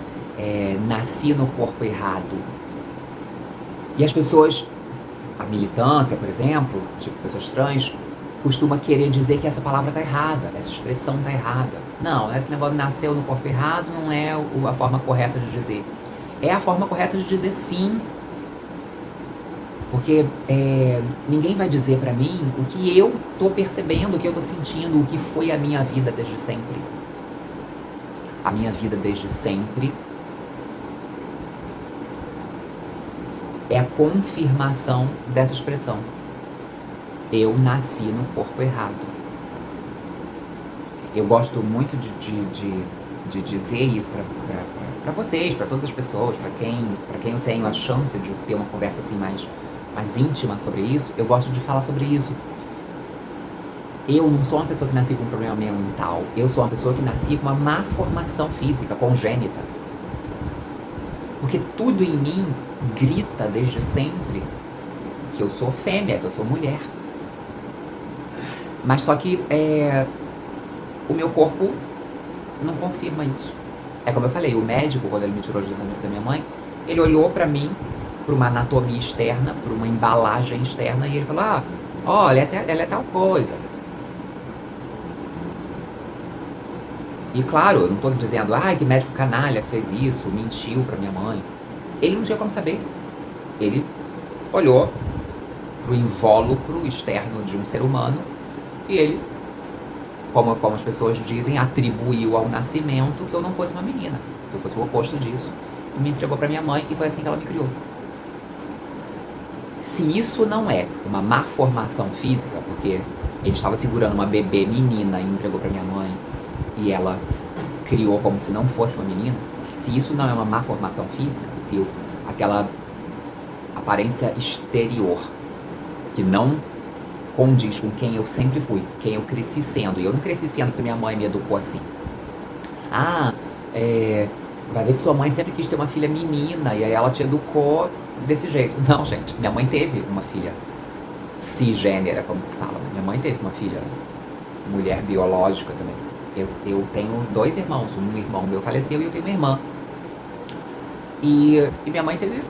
nasci no corpo errado. E as pessoas, a militância, por exemplo, tipo pessoas trans, costuma querer dizer que essa palavra tá errada, essa expressão tá errada. Não, esse negócio de nasceu no corpo errado não é a forma correta de dizer. É a forma correta de dizer sim. Porque ninguém vai dizer pra mim o que eu tô percebendo, o que eu tô sentindo, o que foi a minha vida desde sempre. A minha vida desde sempre é a confirmação dessa expressão. Eu nasci no corpo errado. Eu gosto muito de dizer isso para vocês, para todas as pessoas, para quem eu tenho a chance de ter uma conversa assim mais íntima sobre isso. Eu gosto de falar sobre isso. Eu não sou uma pessoa que nasci com um problema mental. Eu sou uma pessoa que nasci com uma má formação física, congênita. Porque tudo em mim grita desde sempre que eu sou fêmea, que eu sou mulher. Mas só que o meu corpo não confirma isso. É como eu falei, o médico, quando ele me tirou de dentro da minha mãe, ele olhou pra mim, pra uma anatomia externa, pra uma embalagem externa, e ele falou, olha, ela é tal coisa. E claro, eu não tô dizendo, que médico canalha que fez isso, mentiu pra minha mãe. Ele não tinha como saber. Ele olhou pro invólucro externo de um ser humano e ele, como as pessoas dizem, atribuiu ao nascimento que eu não fosse uma menina, que eu fosse o oposto disso. E me entregou pra minha mãe e foi assim que ela me criou. Se isso não é uma má formação física, porque ele estava segurando uma bebê menina e entregou pra minha mãe e ela criou como se não fosse uma menina, se isso não é uma má formação física, se aquela aparência exterior que não condiz com quem eu sempre fui, quem eu cresci sendo, e eu não cresci sendo porque minha mãe me educou assim. Vai ver que sua mãe sempre quis ter uma filha menina e aí ela te educou desse jeito. Não, gente, minha mãe teve uma filha cisgênera, como se fala. Minha mãe teve uma filha mulher biológica também. Eu tenho 2 irmãos, um irmão meu faleceu e eu tenho uma irmã. E minha mãe teve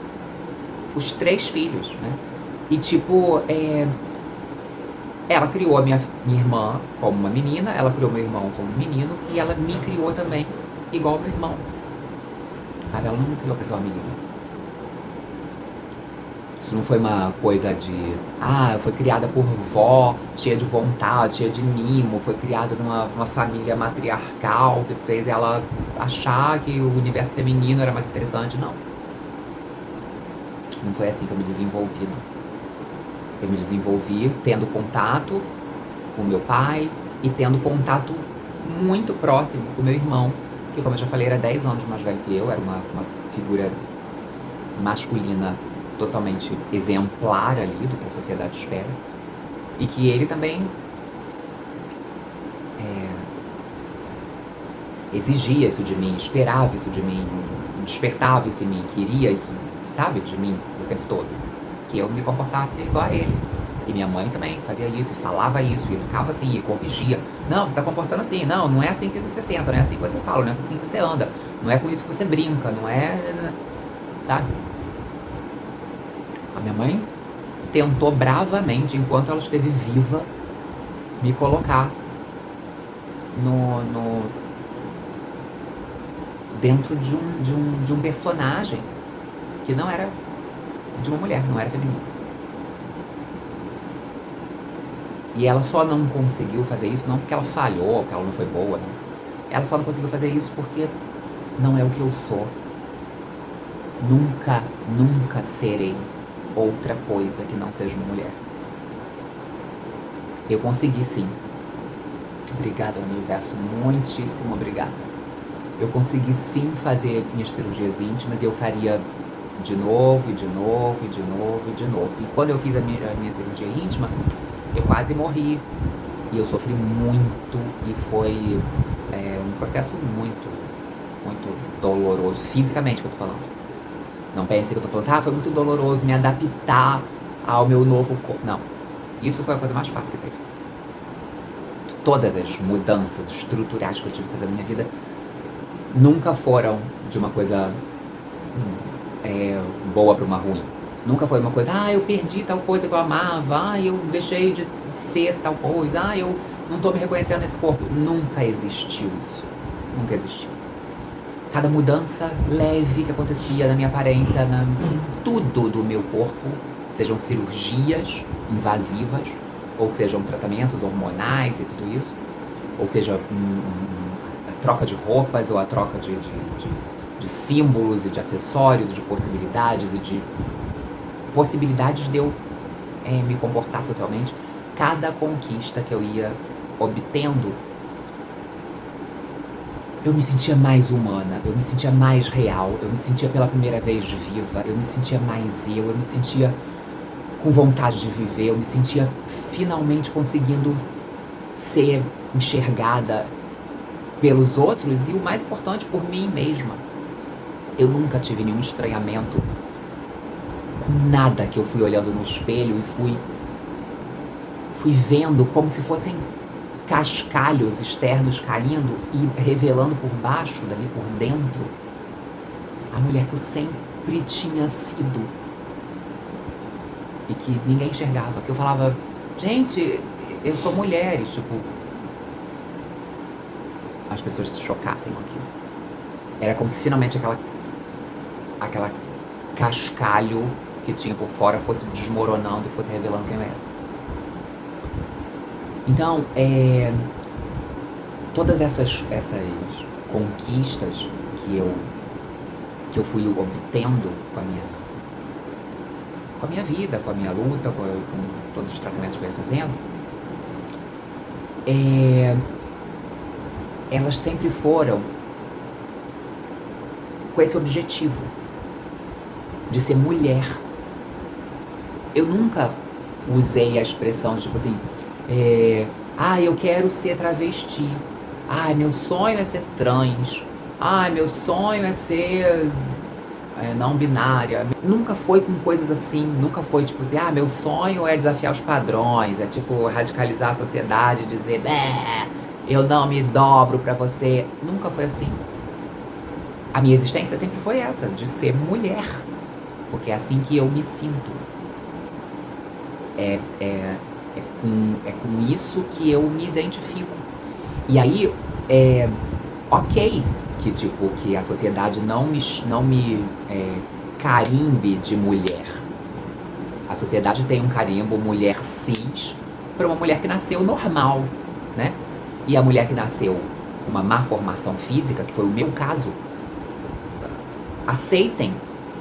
os 3 filhos, né? E tipo, ela criou a minha irmã como uma menina, ela criou meu irmão como um menino e ela me criou também igual ao meu irmão. Sabe, ela não me criou pra ser uma menina. Isso não foi uma coisa de, foi criada por vó, cheia de vontade, cheia de mimo, foi criada numa família matriarcal que fez ela achar que o universo feminino era mais interessante. Não. Não foi assim que eu me desenvolvi, não. Eu me desenvolvi tendo contato com meu pai e tendo contato muito próximo com meu irmão, que, como eu já falei, era 10 anos mais velho que eu, era uma figura masculina totalmente exemplar ali do que a sociedade espera, e que ele também exigia isso de mim, esperava isso de mim, despertava isso em mim, queria isso, sabe, de mim o tempo todo, que eu me comportasse igual a ele. E minha mãe também fazia isso, e falava isso, e educava assim, e corrigia. Não, você tá comportando assim, não é assim que você senta, não é assim que você fala, não é assim que você anda, não é com isso que você brinca, não é, sabe? A minha mãe tentou bravamente, enquanto ela esteve viva, me colocar dentro de um personagem que não era de uma mulher, não era feminino. E ela só não conseguiu fazer isso, não porque ela falhou, porque ela não foi boa, não. Ela só não conseguiu fazer isso porque não é o que eu sou. Nunca, nunca serei outra coisa que não seja uma mulher. Eu consegui sim. Obrigada, universo, muitíssimo obrigada. Eu consegui sim fazer minhas cirurgias íntimas e eu faria de novo, e de novo, e de novo, e de novo. E quando eu fiz a minha cirurgia íntima, eu quase morri. E eu sofri muito e foi um processo muito, muito doloroso, fisicamente que eu tô falando. Não pense que eu tô falando, foi muito doloroso me adaptar ao meu novo corpo. Não, isso foi a coisa mais fácil que teve. Todas as mudanças estruturais que eu tive que fazer na minha vida nunca foram de uma coisa boa para uma ruim. Nunca foi uma coisa, eu perdi tal coisa que eu amava, eu deixei de ser tal coisa, eu não tô me reconhecendo nesse corpo. Nunca existiu isso. Nunca existiu. Cada mudança leve que acontecia na minha aparência, tudo do meu corpo sejam cirurgias invasivas, ou sejam tratamentos hormonais e tudo isso, ou seja, a troca de roupas ou a troca de símbolos e de acessórios, de possibilidades e de possibilidades de eu me comportar socialmente. Cada conquista que eu ia obtendo, eu me sentia mais humana, eu me sentia mais real, eu me sentia pela primeira vez viva, eu me sentia mais eu me sentia com vontade de viver, eu me sentia finalmente conseguindo ser enxergada pelos outros e, o mais importante, por mim mesma. Eu nunca tive nenhum estranhamento com nada que eu fui olhando no espelho e fui vendo como se fossem cascalhos externos caindo e revelando por baixo, dali por dentro, a mulher que eu sempre tinha sido e que ninguém enxergava. Que eu falava, gente, eu sou mulher, e tipo, as pessoas se chocassem com aquilo. Era como se finalmente aquela cascalho que tinha por fora fosse desmoronando e fosse revelando quem eu era. Então, todas essas conquistas que eu fui obtendo com a minha vida, com a minha luta, com todos os tratamentos que eu ia fazendo, elas sempre foram com esse objetivo de ser mulher. Eu nunca usei a expressão tipo assim, eu quero ser travesti, meu sonho é ser trans, meu sonho é ser não binária. Nunca foi com coisas assim, nunca foi tipo assim, meu sonho é desafiar os padrões, é tipo radicalizar a sociedade, dizer, eu não me dobro pra você. Nunca foi assim. A minha existência sempre foi essa, de ser mulher, porque é assim que eu me sinto. É com isso que eu me identifico. E aí, ok que a sociedade não me carimbe de mulher. A sociedade tem um carimbo mulher cis para uma mulher que nasceu normal, né? E a mulher que nasceu com uma má formação física, que foi o meu caso, aceitem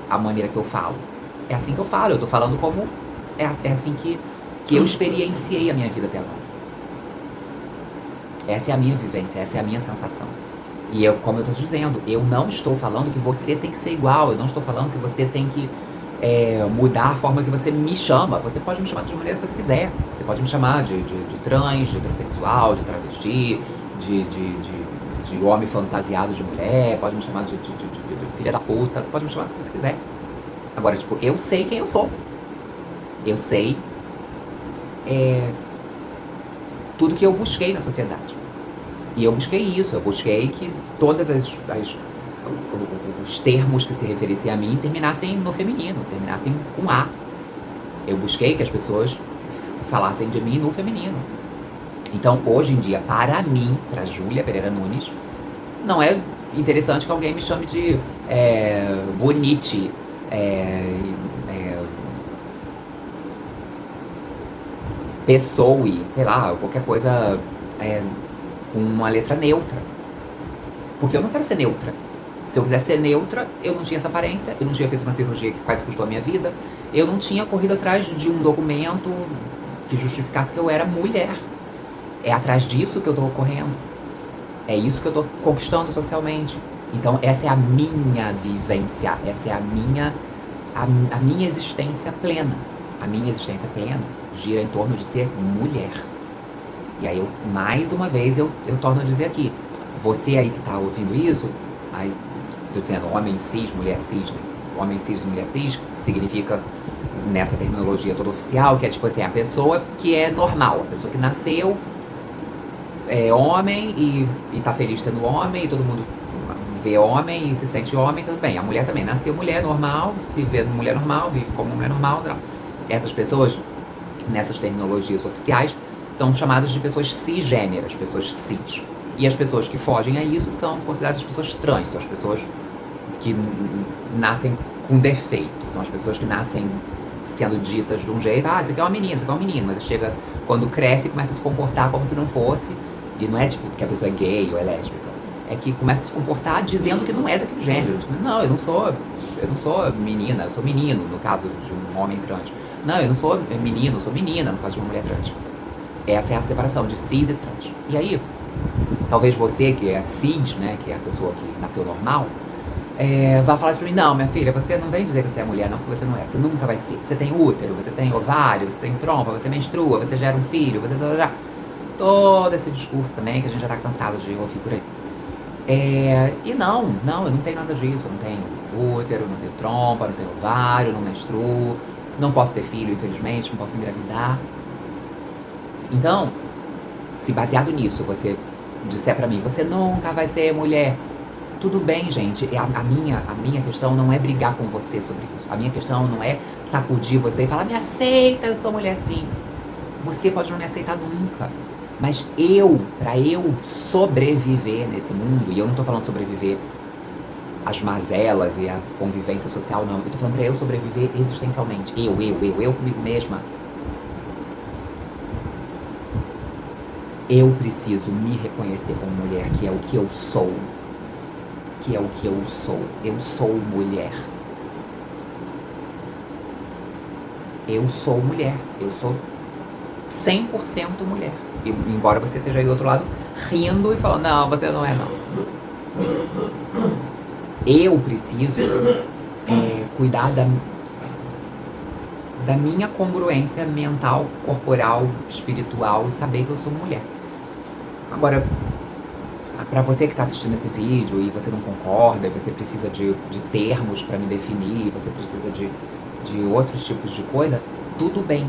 a maneira que eu falo. É assim que eu falo, eu tô falando como... É assim que eu experienciei a minha vida até agora. Essa é a minha vivência, essa é a minha sensação. E eu, como eu tô dizendo, eu não estou falando que você tem que ser igual, eu não estou falando que você tem que mudar a forma que você me chama. Você pode me chamar de maneira que você quiser. Você pode me chamar de trans, de transexual, de travesti, de homem fantasiado de mulher, pode me chamar de filha da puta, você pode me chamar do que você quiser. Agora, tipo, eu sei quem eu sou. Eu sei tudo que eu busquei na sociedade. E eu busquei isso, eu busquei que todas os termos que se referissem a mim terminassem no feminino, terminassem com A. Eu busquei que as pessoas falassem de mim no feminino. Então, hoje em dia, para mim, para Júlia Pereira Nunes, não é interessante que alguém me chame de bonite, pessoe, sei lá, qualquer coisa com uma letra neutra. Porque eu não quero ser neutra. Se eu quisesse ser neutra, eu não tinha essa aparência, eu não tinha feito uma cirurgia que quase custou a minha vida, eu não tinha corrido atrás de um documento que justificasse que eu era mulher. É atrás disso que eu tô correndo. É isso que eu tô conquistando socialmente. Então essa é a minha vivência, essa é a minha existência plena. A minha existência plena gira em torno de ser mulher. E aí, mais uma vez, eu torno a dizer aqui, você aí que tá ouvindo isso, aí, tô dizendo homem cis, mulher cis, né? Homem cis e mulher cis significa, nessa terminologia toda oficial, que é tipo assim, a pessoa que é normal, a pessoa que nasceu homem e tá feliz sendo homem, e todo mundo vê homem e se sente homem, tudo bem. A mulher também nasceu mulher normal, se vê mulher normal, vive como mulher normal, não. Essas pessoas, nessas terminologias oficiais, são chamadas de pessoas cisgêneras, pessoas cis. E as pessoas que fogem a isso são consideradas pessoas trans, são as pessoas que nascem com defeito, são as pessoas que nascem sendo ditas de um jeito, isso aqui é uma menina, isso aqui é um menino, mas chega, quando cresce, começa a se comportar como se não fosse, e não é tipo que a pessoa é gay ou é lésbica, é que começa a se comportar dizendo que não é daquele gênero. Tipo, não, eu não sou menina, eu sou menino, no caso de um homem trans. Não, eu não sou menino, eu sou menina, no caso de uma mulher trans. Essa é a separação de cis e trans. E aí, talvez você, que é cis, né, que é a pessoa que nasceu normal, vai falar isso pra mim: não, minha filha, você não vem dizer que você é mulher, não, porque você não é. Você nunca vai ser. Você tem útero, você tem ovário, você tem trompa, você menstrua, você gera um filho, você... Todo esse discurso também que a gente já tá cansado de ouvir por aí. E não, eu não tenho nada disso. Eu não tenho útero, não tenho trompa, não tenho ovário, não menstruo, não posso ter filho, infelizmente, não posso engravidar. Então, se baseado nisso, você disser pra mim: você nunca vai ser mulher, tudo bem, gente. A minha questão não é brigar com você sobre isso. A minha questão não é sacudir você e falar: me aceita, eu sou mulher sim. Você pode não me aceitar nunca. Mas pra eu sobreviver nesse mundo, e eu não tô falando sobreviver às mazelas e à convivência social, não. Eu tô falando pra eu sobreviver existencialmente. Eu comigo mesma. Eu preciso me reconhecer como mulher, que é o que eu sou. Eu sou mulher. Eu sou mulher. Eu sou 100% mulher. E, embora você esteja aí do outro lado rindo e falando: não, você não é, não. Eu preciso cuidar da minha congruência mental, corporal, espiritual e saber que eu sou mulher. Agora, pra você que tá assistindo esse vídeo e você não concorda, e você precisa de termos pra me definir, você precisa de outros tipos de coisa, tudo bem,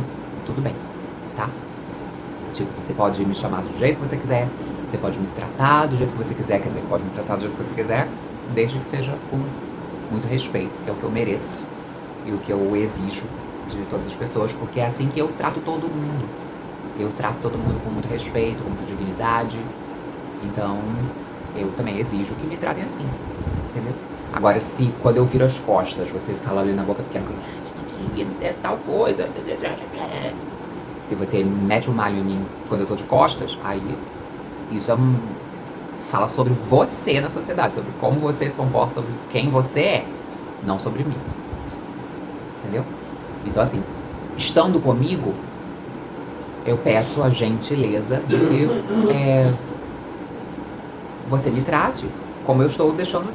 tá? Tipo, você pode me chamar do jeito que você quiser, você pode me tratar do jeito que você quiser, quer dizer, pode me tratar do jeito que você quiser, desde que seja com muito respeito, que é o que eu mereço e o que eu exijo de todas as pessoas, porque é assim que eu trato todo mundo. Eu trato todo mundo com muito respeito, com muita dignidade. Então, eu também exijo que me tratem assim, entendeu? Agora, se quando eu viro as costas, você fala ali na boca pequena, é tal coisa, se você mete um malho em mim quando eu tô de costas, aí isso fala sobre você na sociedade, sobre como você se comporta, sobre quem você é, não sobre mim. Entendeu? Então, assim, estando comigo, eu peço a gentileza de que você me trate como eu estou deixando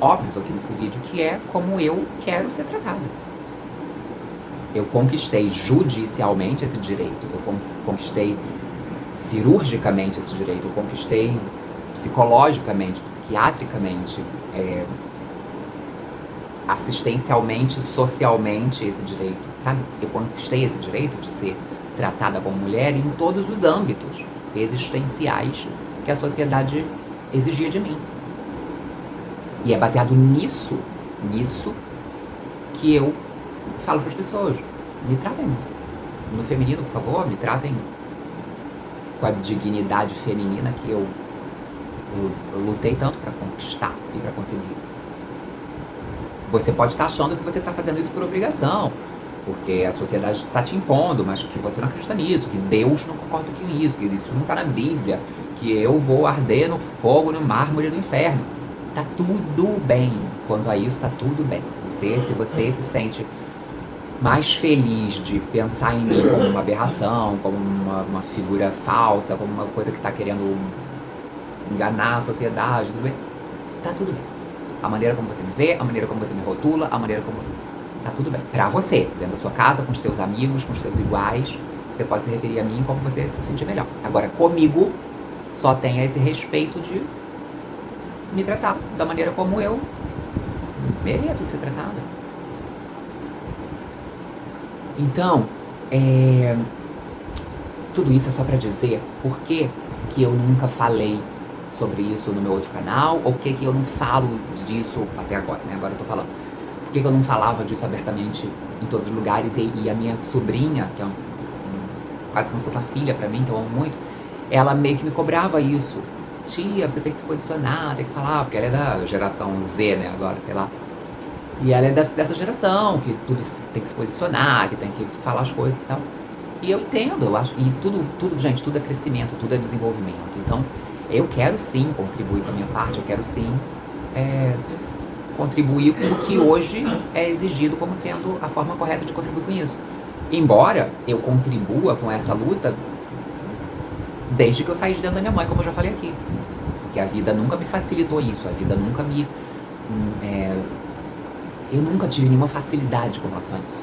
óbvio aqui nesse vídeo, que é como eu quero ser tratada. Eu conquistei judicialmente esse direito, eu conquistei cirurgicamente esse direito, eu conquistei psicologicamente, psiquiatricamente, assistencialmente, socialmente esse direito, sabe? Eu conquistei esse direito de ser tratada como mulher em todos os âmbitos existenciais que a sociedade exigia de mim. E é baseado nisso que eu falo para as pessoas: me tratem no feminino, por favor, me tratem com a dignidade feminina que eu lutei tanto para conquistar e para conseguir. Você pode estar achando que você está fazendo isso por obrigação, porque a sociedade está te impondo, mas que você não acredita nisso, que Deus não concorda com isso, que isso não está na Bíblia, que eu vou arder no fogo, no mármore do inferno. Tá tudo bem. Quanto a isso, tá tudo bem. Se você se sente mais feliz de pensar em mim como uma aberração, como uma figura falsa, como uma coisa que está querendo enganar a sociedade, tudo bem? Tá tudo bem. A maneira como você me vê, a maneira como você me rotula, a maneira como... Tá tudo bem. Pra você, dentro da sua casa, com os seus amigos, com os seus iguais, você pode se referir a mim como você se sentir melhor. Agora, comigo, só tenha esse respeito de me tratar da maneira como eu mereço ser tratada. Então, tudo isso é só pra dizer por que eu nunca falei sobre isso no meu outro canal, ou por que eu não falo disso até agora, né? Agora eu tô falando. Por que eu não falava disso abertamente em todos os lugares? E a minha sobrinha, que é quase como se fosse a filha pra mim, que eu amo muito, ela meio que me cobrava isso. Tia, você tem que se posicionar, tem que falar, porque ela é da geração Z, né, agora, sei lá. E ela é dessa geração, que tudo tem que se posicionar, que tem que falar as coisas e tal. E eu entendo, eu acho, e tudo, gente, tudo é crescimento, tudo é desenvolvimento. Então, eu quero sim contribuir com a minha parte, eu quero sim é, contribuir com o que hoje é exigido como sendo a forma correta de contribuir com isso. Embora eu contribua com essa luta desde que eu saí de dentro da minha mãe, como eu já falei aqui. Porque a vida nunca me facilitou isso, a vida nunca me. é, eu nunca tive nenhuma facilidade com relação a isso,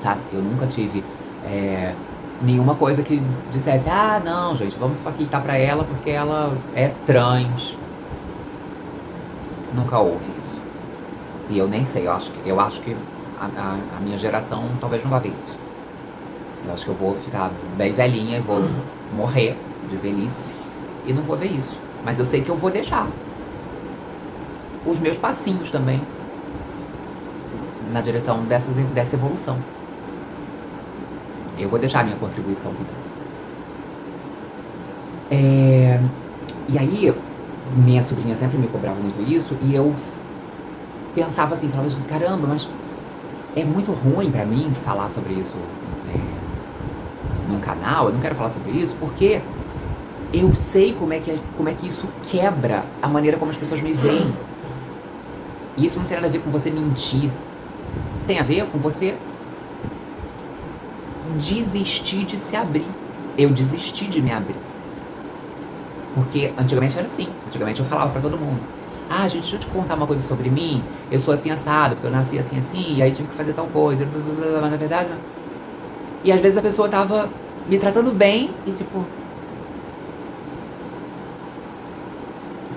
sabe? Eu nunca tive nenhuma coisa que dissesse, ah, não, gente, vamos facilitar pra ela porque ela é trans. Nunca houve isso. E eu nem sei, eu acho que a minha geração talvez não vá ver isso. Eu acho que eu vou ficar bem velhinha e vou morrer de velhice e não vou ver isso. Mas eu sei que eu vou deixar os meus passinhos também na direção dessa evolução. Eu vou deixar a minha contribuição também. E aí, minha sobrinha sempre me cobrava muito isso, e eu pensava assim, falava assim, caramba, mas é muito ruim pra mim falar sobre isso num canal, eu não quero falar sobre isso, porque eu sei como é que isso quebra a maneira como as pessoas me veem. E isso não tem nada a ver com você mentir. Tem a ver com você desistir de se abrir. Eu desisti de me abrir. Porque antigamente era assim. Antigamente eu falava pra todo mundo. Ah, gente, deixa eu te contar uma coisa sobre mim. Eu sou assim assado, porque eu nasci assim, assim, e aí tive que fazer tal coisa. Mas na verdade... E às vezes a pessoa tava me tratando bem e tipo...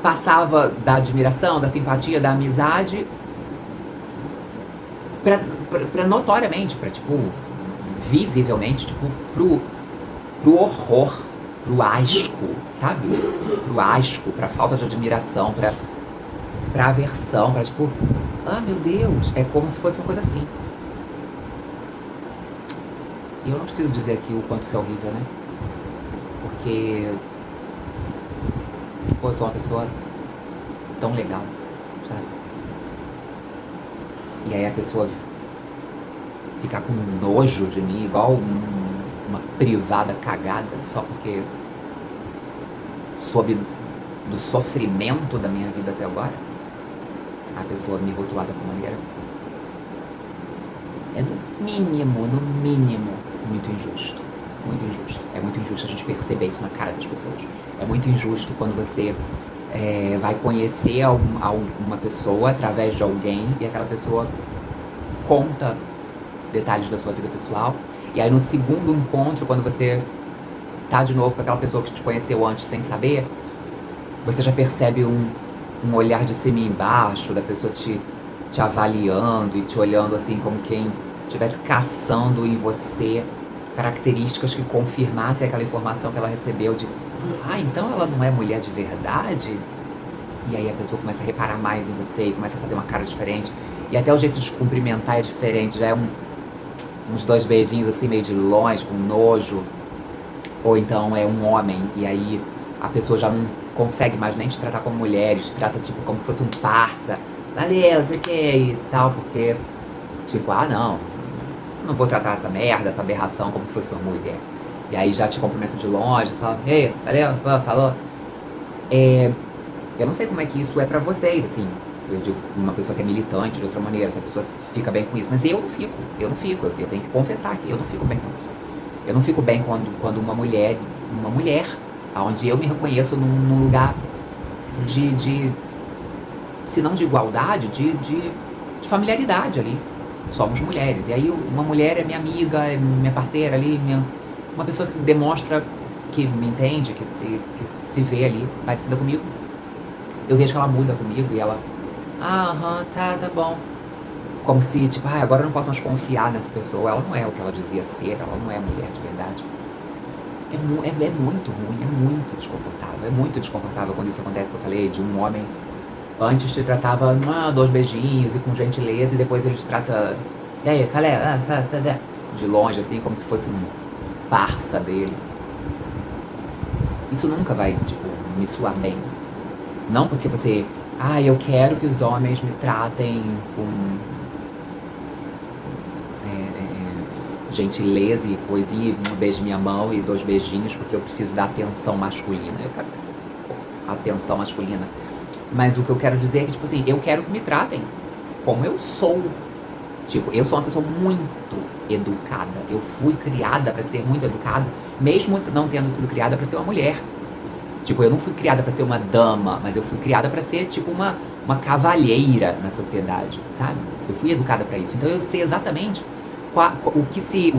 Passava da admiração, da simpatia, da amizade pra notoriamente, pra tipo... Visivelmente, tipo, pro horror, pro asco, sabe? Pro asco, pra falta de admiração, pra aversão, pra tipo, ah, meu Deus, é como se fosse uma coisa assim. E eu não preciso dizer aqui o quanto isso é horrível, né? Porque, pô, eu sou uma pessoa tão legal, sabe? E aí a pessoa ficar com nojo de mim, igual uma privada cagada, só porque soube do sofrimento da minha vida até agora, a pessoa me rotular dessa maneira, é no mínimo, muito injusto. Muito injusto. É muito injusto a gente perceber isso na cara das pessoas. É muito injusto quando você vai conhecer uma pessoa através de alguém e aquela pessoa conta detalhes da sua vida pessoal. E aí no segundo encontro, quando você tá de novo com aquela pessoa que te conheceu antes sem saber, você já percebe um olhar de cima e embaixo, da pessoa te avaliando e te olhando assim como quem estivesse caçando em você características que confirmassem aquela informação que ela recebeu de ah, então ela não é mulher de verdade? E aí a pessoa começa a reparar mais em você e começa a fazer uma cara diferente. E até o jeito de cumprimentar é diferente, já é uns 2 beijinhos assim meio de longe, com nojo. Ou então é um homem e aí a pessoa já não consegue mais nem te tratar como mulher, te trata tipo como se fosse um parça. Valeu, não sei o que e tal, porque tipo, ah não vou tratar essa merda, essa aberração como se fosse uma mulher. E aí já te cumprimenta de longe, só, ei, valeu, falou. Eu não sei como é que isso é pra vocês, assim. Eu digo, uma pessoa que é militante de outra maneira, se a pessoa fica bem com isso. Mas eu não fico. Eu tenho que confessar que eu não fico bem com isso. Eu não fico bem quando uma mulher, onde eu me reconheço num lugar de se não de igualdade, de familiaridade ali. Somos mulheres. E aí uma mulher é minha amiga, é minha parceira ali, uma pessoa que demonstra que me entende, que se vê ali, parecida comigo. Eu vejo que ela muda comigo e ela, tá bom. Como se, tipo, agora eu não posso mais confiar nessa pessoa. Ela não é o que ela dizia ser, ela não é mulher de verdade. É muito ruim, é muito desconfortável. É muito desconfortável quando isso acontece, que eu falei, de um homem antes te tratava 2 beijinhos e com gentileza, e depois ele te trata, e aí, falei, de longe, assim, como se fosse um parça dele. Isso nunca vai, tipo, me soar bem. Não porque você, eu quero que os homens me tratem com gentileza e poesia, um beijo em minha mão e 2 beijinhos, porque eu preciso da atenção masculina. Eu quero atenção masculina. Mas o que eu quero dizer é que, tipo assim, eu quero que me tratem como eu sou. Tipo, eu sou uma pessoa muito educada. Eu fui criada para ser muito educada, mesmo não tendo sido criada para ser uma mulher. Tipo, eu não fui criada para ser uma dama, mas eu fui criada para ser, tipo, uma cavalheira na sociedade, sabe? Eu fui educada para isso. Então eu sei exatamente o que se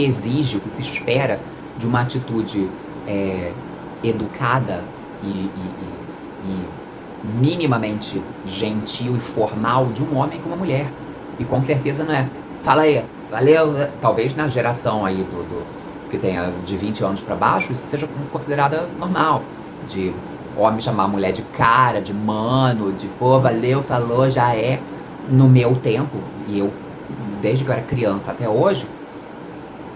exige, o que se espera de uma atitude educada e minimamente gentil e formal de um homem com uma mulher. E com certeza não é. Fala aí, valeu. Talvez na geração aí que tenha de 20 anos para baixo, isso seja considerada normal. De homem chamar a mulher de cara, de mano, de pô, valeu, falou, já é. No meu tempo, e eu, desde que eu era criança até hoje,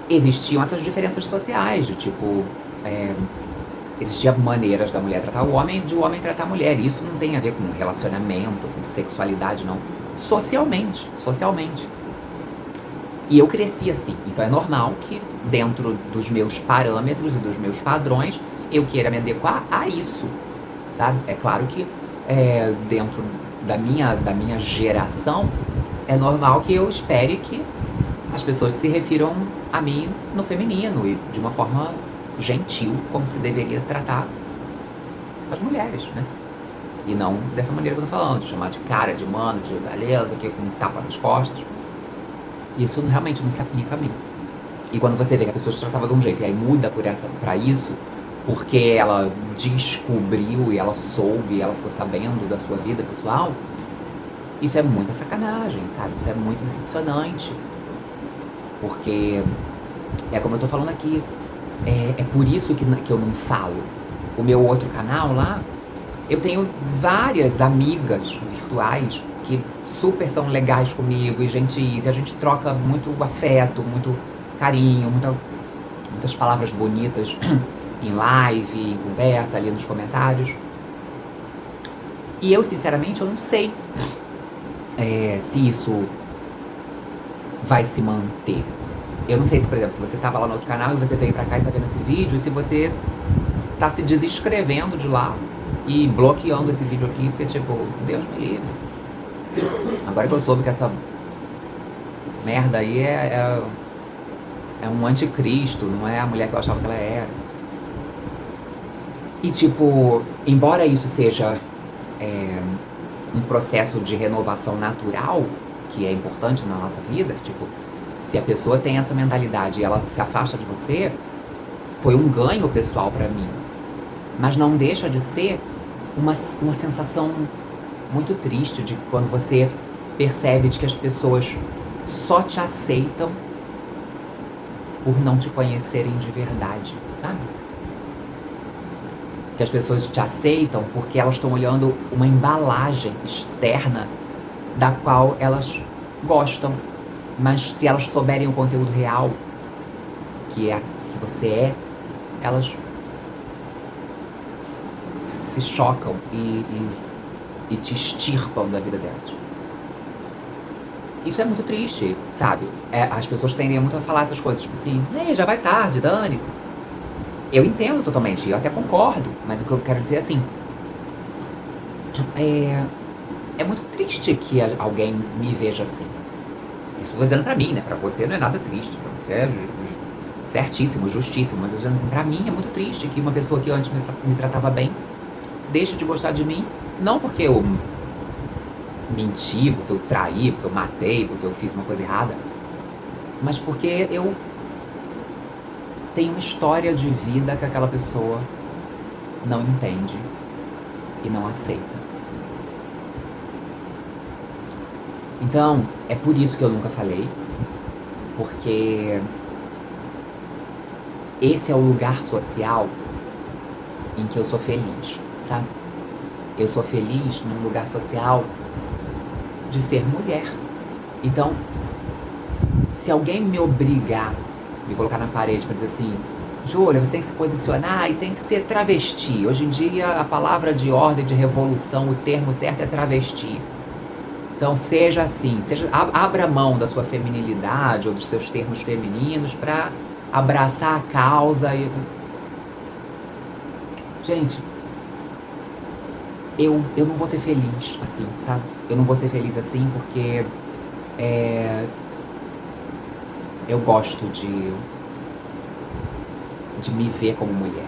existiam essas diferenças sociais, de tipo, existiam maneiras da mulher tratar o homem e de o homem tratar a mulher. E isso não tem a ver com relacionamento, com sexualidade, não. Socialmente. E eu cresci assim. Então é normal que dentro dos meus parâmetros e dos meus padrões, eu queira me adequar a isso, sabe? É claro que dentro da minha geração, é normal que eu espere que as pessoas se refiram a mim no feminino e de uma forma gentil, como se deveria tratar as mulheres, né? E não dessa maneira que eu tô falando, de chamar de cara, de mano, de beleza, que com um tapa nas costas. Isso realmente não se aplica a mim. E quando você vê que a pessoa te tratava de um jeito e aí muda pra isso, porque ela descobriu e ela soube e ela ficou sabendo da sua vida pessoal, isso é muita sacanagem, sabe? Isso é muito decepcionante. Porque é como eu tô falando aqui, é por isso que eu não falo. O meu outro canal lá, eu tenho várias amigas virtuais que super são legais comigo e gentis, e a gente troca muito afeto, muito carinho, muitas palavras bonitas em live, em conversa, ali nos comentários. E eu, sinceramente, eu não sei se isso vai se manter. Eu não sei se, por exemplo, se você estava lá no outro canal e você veio pra cá e tá vendo esse vídeo, e se você tá se desinscrevendo de lá e bloqueando esse vídeo aqui, porque, tipo, Deus me livre. Agora que eu soube que essa merda aí é um anticristo, não é a mulher que eu achava que ela era. E, tipo, embora isso seja um processo de renovação natural, que é importante na nossa vida, tipo, se a pessoa tem essa mentalidade e ela se afasta de você, foi um ganho pessoal pra mim. Mas não deixa de ser uma sensação muito triste de quando você percebe de que as pessoas só te aceitam por não te conhecerem de verdade, sabe? Que as pessoas te aceitam porque elas estão olhando uma embalagem externa da qual elas gostam. Mas se elas souberem o conteúdo real, que você é, elas se chocam e te extirpam da vida delas. Isso é muito triste, sabe? As pessoas tendem muito a falar essas coisas, tipo assim, já vai tarde, dane-se. Eu entendo totalmente, eu até concordo, mas o que eu quero dizer é assim, é muito triste que alguém me veja assim. Isso eu tô dizendo pra mim, né? Pra você não é nada triste, pra você é certíssimo, justíssimo, mas eu tô dizendo assim, pra mim é muito triste que uma pessoa que antes me tratava bem deixe de gostar de mim, não porque eu menti, porque eu traí, porque eu matei, porque eu fiz uma coisa errada, mas porque eu tenho uma história de vida que aquela pessoa não entende e não aceita. Então, é por isso que eu nunca falei, porque esse é o lugar social em que eu sou feliz, sabe? Eu sou feliz num lugar social de ser mulher. Então, se alguém me obrigar, me colocar na parede para dizer assim, Júlia, você tem que se posicionar e tem que ser travesti. Hoje em dia, a palavra de ordem, de revolução, o termo certo é travesti. Então seja assim, abra mão da sua feminilidade ou dos seus termos femininos para abraçar a causa e... Gente, eu não vou ser feliz assim, sabe? Eu não vou ser feliz assim porque eu gosto de me ver como mulher.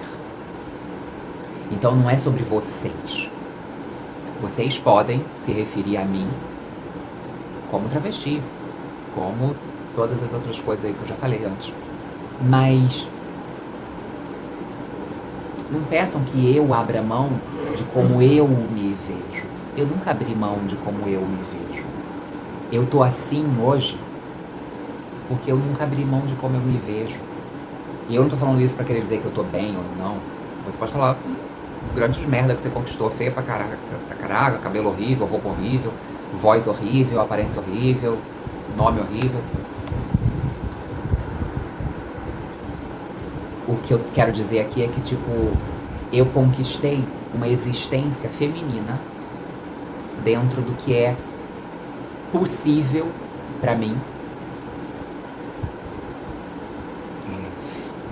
Então não é sobre vocês. Vocês podem se referir a mim como travesti, como todas as outras coisas aí que eu já falei antes. Mas não peçam que eu abra mão de como eu me vejo. Eu nunca abri mão de como eu me vejo. Eu tô assim hoje porque eu nunca abri mão de como eu me vejo. E eu não tô falando isso pra querer dizer que eu tô bem ou não. Você pode falar grandes merda que você conquistou, feia pra caraca, cabelo horrível, roupa horrível, voz horrível, aparência horrível, nome horrível. O que eu quero dizer aqui é que, tipo, eu conquistei uma existência feminina dentro do que é possível pra mim,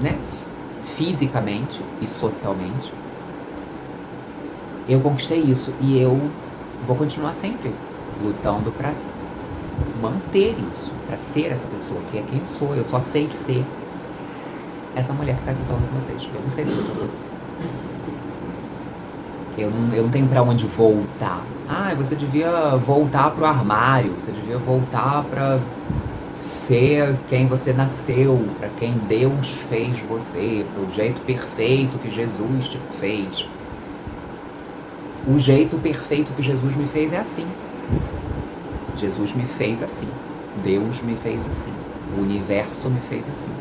né? Fisicamente e socialmente. Eu conquistei isso e eu vou continuar sempre lutando pra manter isso, pra ser essa pessoa, que é quem eu sou. Eu só sei ser essa mulher que tá aqui falando com vocês. Eu não sei ser outra coisa. Eu não tenho pra onde voltar. Ah, você devia voltar pro armário, você devia voltar pra ser quem você nasceu, pra quem Deus fez você, pro jeito perfeito que Jesus te fez. O jeito perfeito que Jesus me fez é assim. Jesus me fez assim. Deus me fez assim. O universo me fez assim.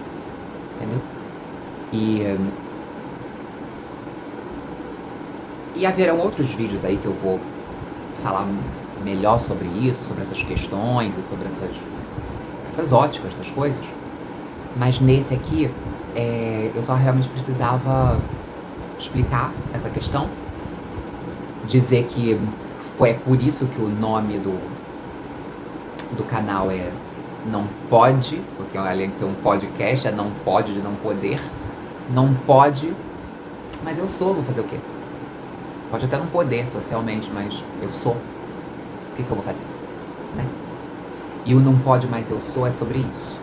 Entendeu? E haverão outros vídeos aí que eu vou falar melhor sobre isso, sobre essas questões e sobre essas óticas das coisas. Mas nesse aqui, eu só realmente precisava explicar essa questão. Dizer que é por isso que o nome do canal é Não Pode, porque além de ser um podcast, é Não Pode de não poder. Não pode, mas eu sou, vou fazer o quê? Pode até não poder socialmente, mas eu sou. O que eu vou fazer? Né? E o Não Pode Mais Eu Sou é sobre isso.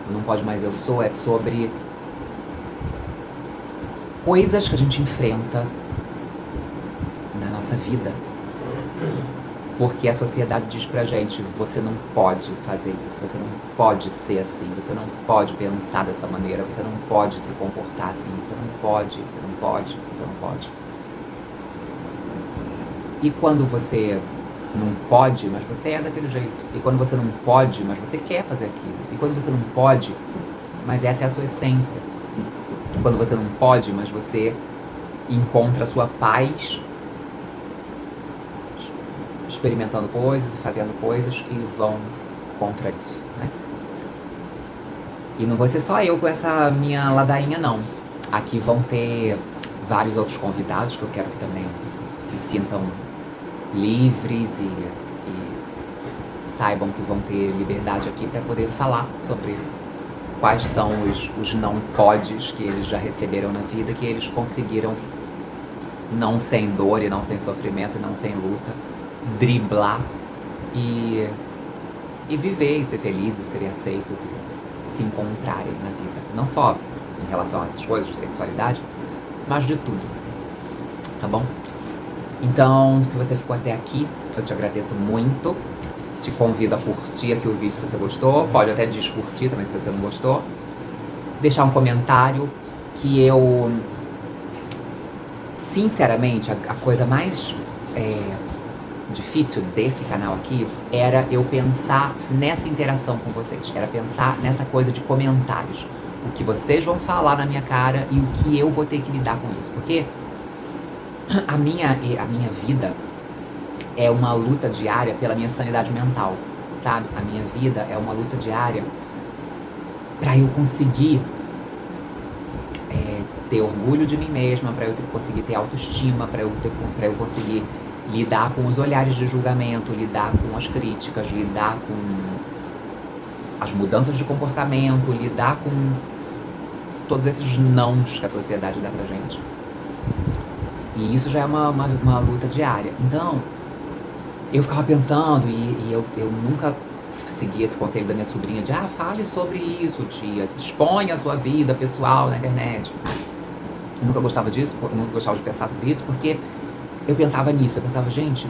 O Não Pode Mais Eu Sou é sobre coisas que a gente enfrenta na nossa vida. Porque a sociedade diz pra gente, você não pode fazer isso, você não pode ser assim, você não pode pensar dessa maneira, você não pode se comportar assim, você não pode, você não pode, você não pode. E quando você não pode, mas você é daquele jeito. E quando você não pode, mas você quer fazer aquilo. E quando você não pode, mas essa é a sua essência. Quando você não pode, mas você encontra a sua paz experimentando coisas e fazendo coisas que vão contra isso, né? E não vou ser só eu com essa minha ladainha, não. Aqui vão ter vários outros convidados que eu quero que também se sintam livres e saibam que vão ter liberdade aqui para poder falar sobre quais são os não podes que eles já receberam na vida, que eles conseguiram, não sem dor e não sem sofrimento e não sem luta, driblar e viver e ser felizes, serem aceitos e se encontrarem na vida. Não só em relação a essas coisas de sexualidade, mas de tudo. Tá bom? Então, se você ficou até aqui, eu te agradeço muito. Te convido a curtir aqui o vídeo se você gostou. Pode até descurtir também se você não gostou. Deixar um comentário que eu... Sinceramente, a coisa mais difícil desse canal aqui era eu pensar nessa interação com vocês. Era pensar nessa coisa de comentários. O que vocês vão falar na minha cara e o que eu vou ter que lidar com isso. Porque a minha vida é uma luta diária pela minha sanidade mental, sabe? A minha vida é uma luta diária pra eu conseguir ter orgulho de mim mesma, pra eu conseguir ter autoestima, pra eu conseguir lidar com os olhares de julgamento, lidar com as críticas, lidar com as mudanças de comportamento, lidar com todos esses nãos que a sociedade dá pra gente. E isso já é uma luta diária. Então, eu ficava pensando, e eu nunca segui esse conselho da minha sobrinha de fale sobre isso, tia, exponha a sua vida pessoal na internet. Eu nunca gostava disso, eu nunca gostava de pensar sobre isso, porque eu pensava nisso, eu pensava, gente,